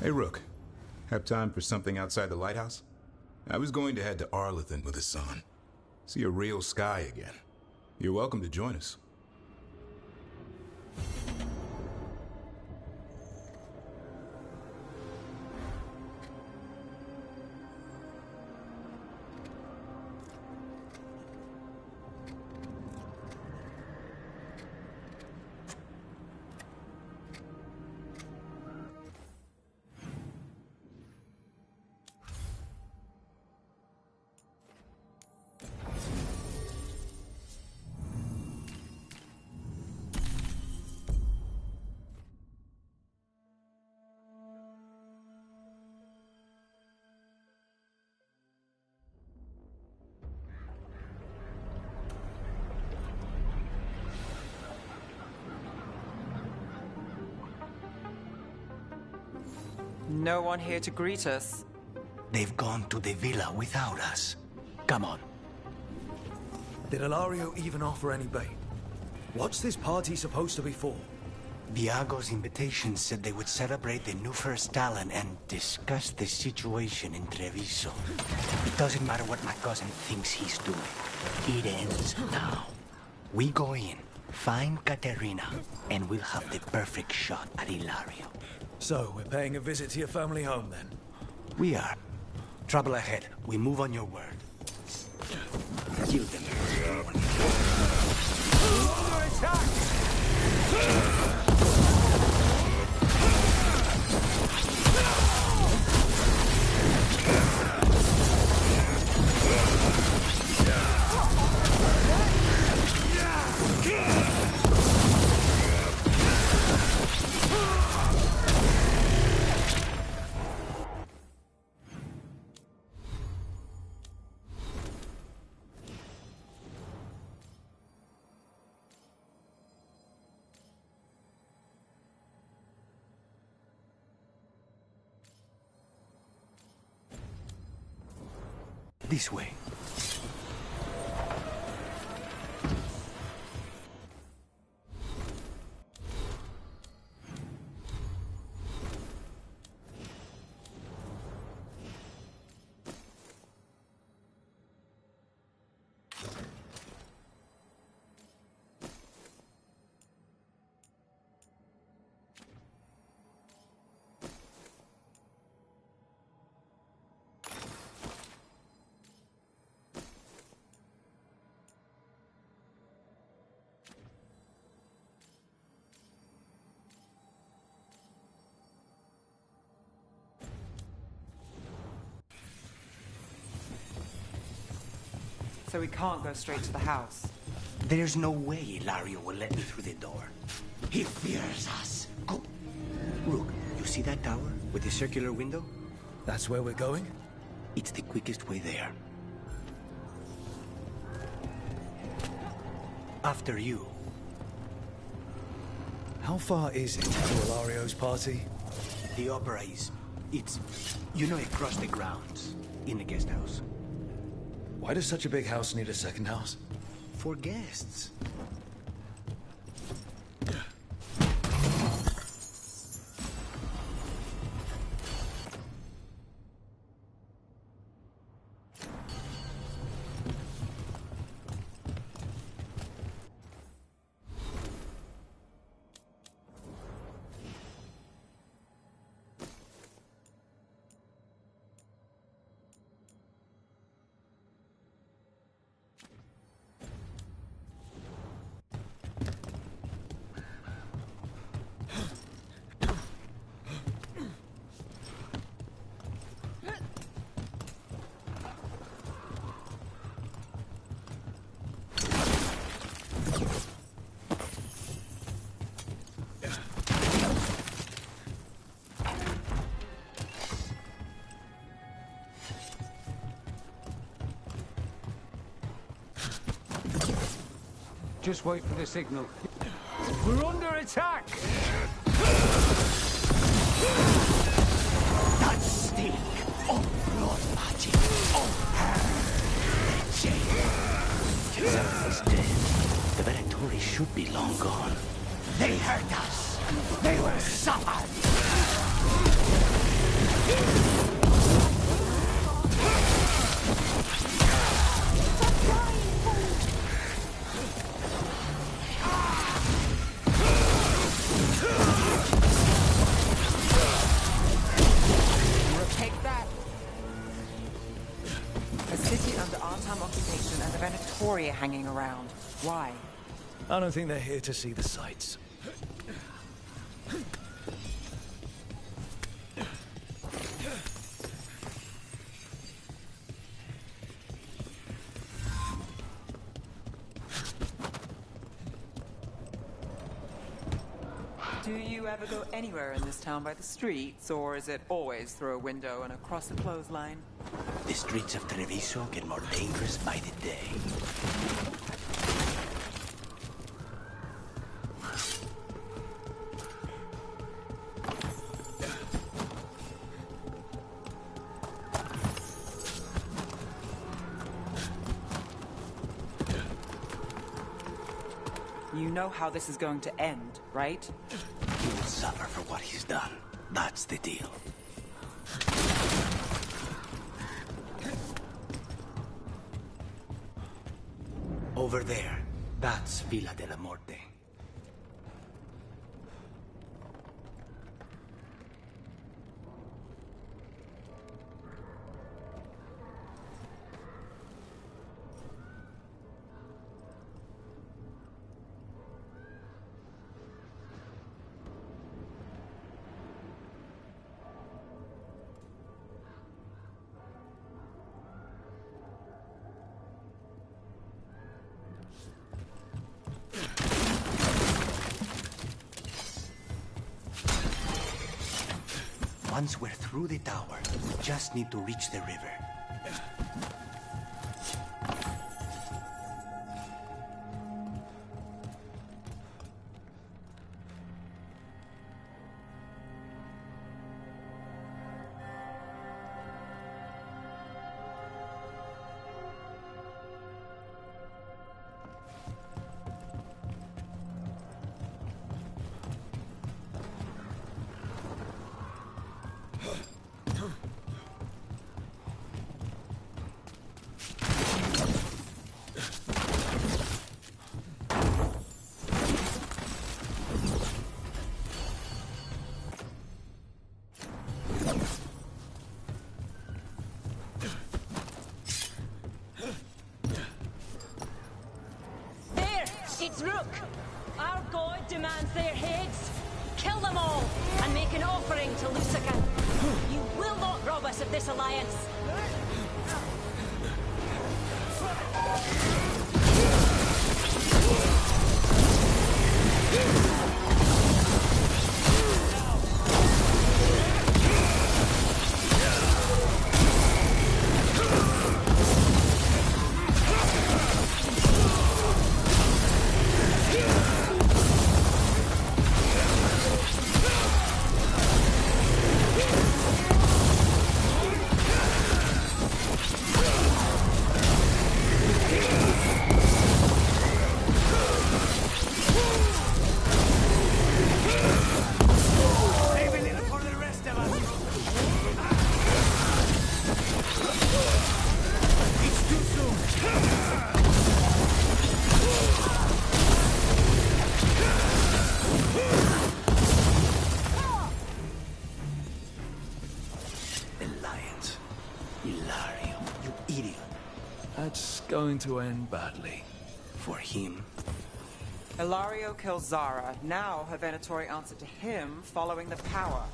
Hey, Rook. Have time for something outside the lighthouse? I was going to head to Arlington with Hassan. See a real sky again. You're welcome to join us.
No one here to greet us.
They've gone to the villa without us. Come on.
Did Ilario even offer any bait? What's this party supposed to be for?
Viago's invitation said they would celebrate the new first talent and discuss the situation in Treviso. It doesn't matter what my cousin thinks he's doing. It ends now. We go in, find Katerina, and we'll have the perfect shot at Ilario.
So, we're paying a visit to your family home, then?
We are. Trouble ahead. We move on your word. Kill them.
Under attack!
This way.
So we can't go straight to the house.
There's no way Ilario will let me through the door. He fears us. Go. Rook, you see that tower with the circular window?
That's where we're going?
It's the quickest way there. After you.
How far is it to Ilario's party?
The opera is... It's... You know, across the grounds. In the guest house.
Why does such a big house need a second house?
For guests.
Just wait for the signal. We're under attack!
That stink of blood magic, of her, Zara is dead. The Venatori should be long gone. They hurt us. They will suffer.
Take that. A city under Artam occupation and the Venatoria hanging around. Why?
I don't think they're here to see the sights.
Do you ever go anywhere in this town by the streets, or is it always through a window and across a clothesline?
The streets of Treviso get more dangerous by the day.
You know how this is going to end, right?
He will suffer for what he's done. That's the deal. Over there, that's Villa de la Morte. Once we're through the tower, we just need to reach the river.
It's Rook. Our god demands their heads. Kill them all and make an offering to Lucican. You will not rob us of this alliance.
Going to end badly.
For him.
Ilario kills Zara. Now her Venatori answer to him following the power.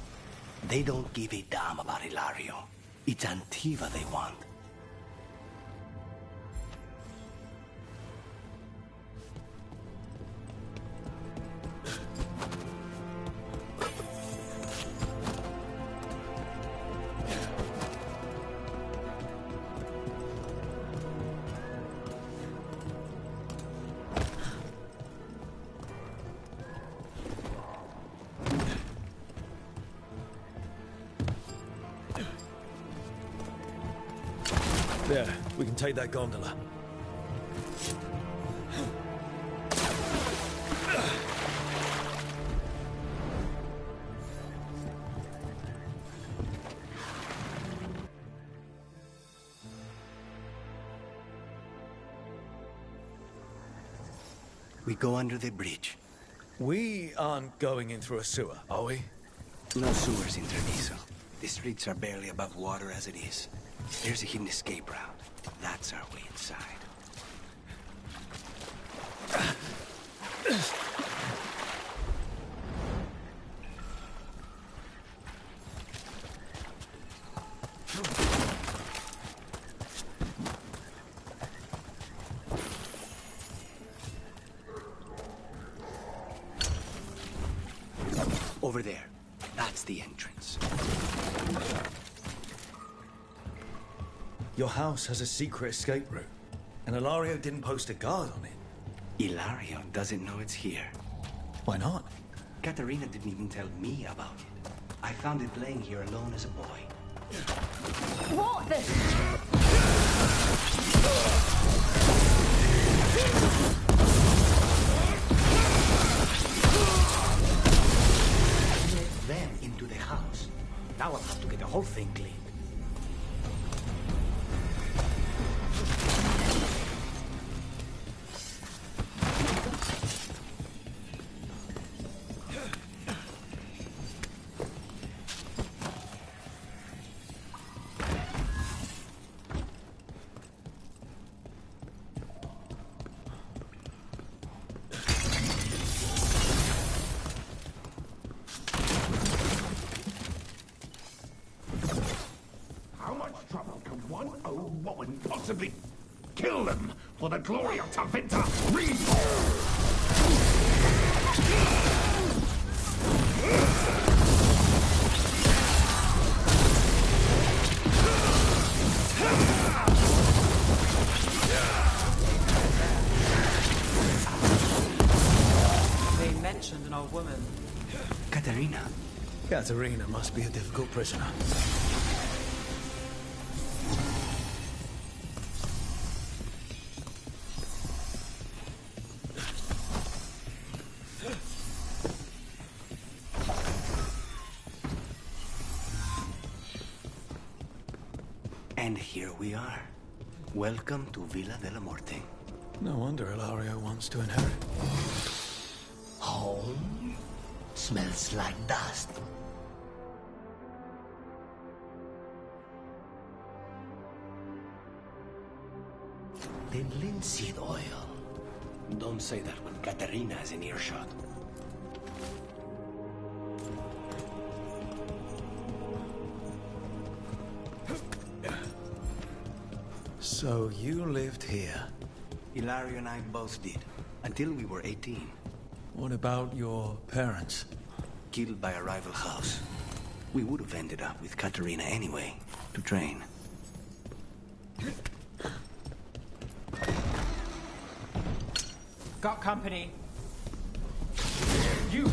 They don't give a damn about Ilario. It's Antiva they want.
There, we can take that gondola.
We go under the bridge.
We aren't going in through a sewer, are we?
No sewers in Treviso. The streets are barely above water as it is. There's a hidden escape route. That's our way inside. Over there. That's the entrance.
Your house has a secret escape route, and Ilario didn't post a guard on it.
Ilario doesn't know it's here.
Why not?
Katerina didn't even tell me about it. I found it laying here alone as a boy.
What the...
Let them into the house. Now I'll have to get the whole thing cleaned.
Possibly kill them for the glory of Tavinta.
They mentioned an old woman.
Katerina.
Katerina must be a difficult prisoner.
And here we are. Welcome to Villa della Morte.
No wonder Ilario wants to inherit.
Home smells like dust. The linseed oil. Don't say that when Katerina is in earshot.
So you lived here?
Ilario and I both did, until we were 18.
What about your parents?
Killed by a rival house. We would have ended up with Katerina anyway, to train.
Got company. You.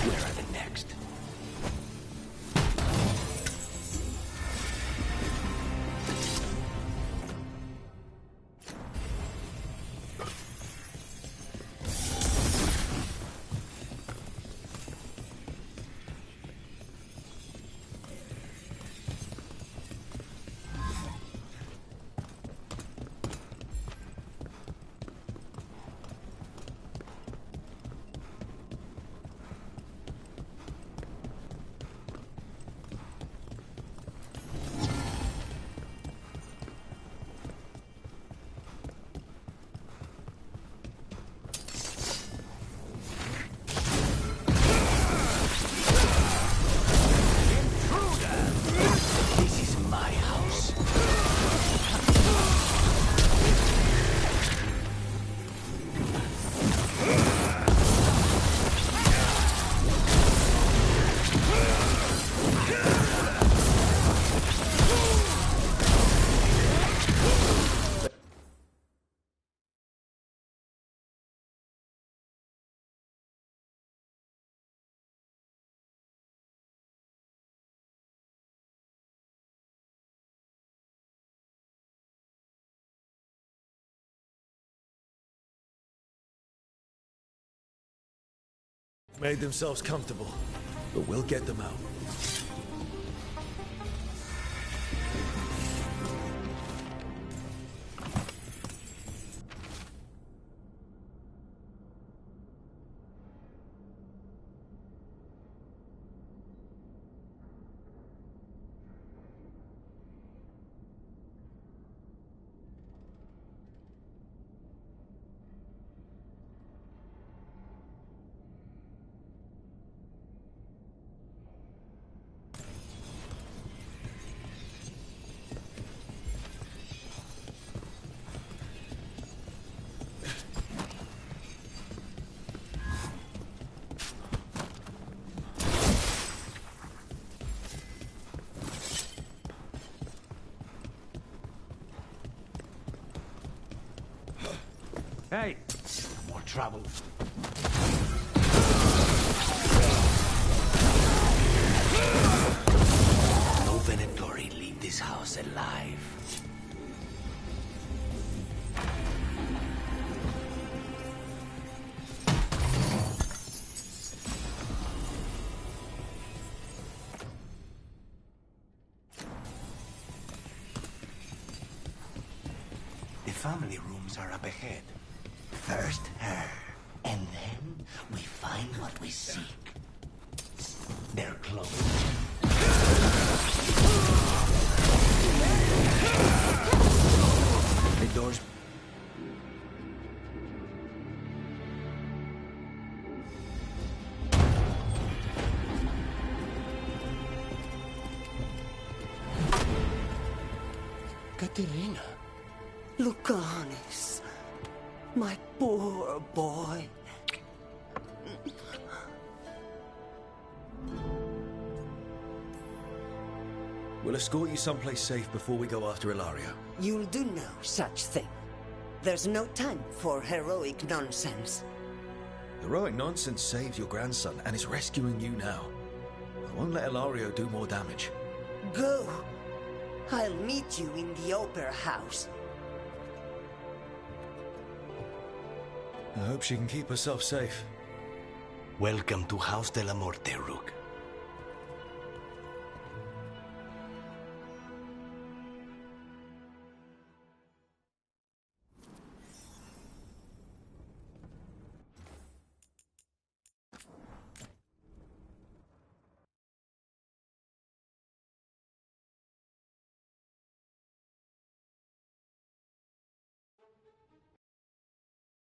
Where are the next?
Made themselves comfortable, but we'll get them out.
Hey!
More trouble. No Venatori leave this house alive. The family rooms are up ahead. First her, and then we find what we seek. They're closed. The doors...
Caterina. Lucanis. My poor boy.
We'll escort you someplace safe before we go after Ilario.
You'll do no such thing. There's no time for heroic nonsense.
Heroic nonsense saved your grandson and is rescuing you now. I won't let Ilario do more damage.
Go. I'll meet you in the opera house.
I hope she can keep herself safe.
Welcome to House de la Morte, Rook.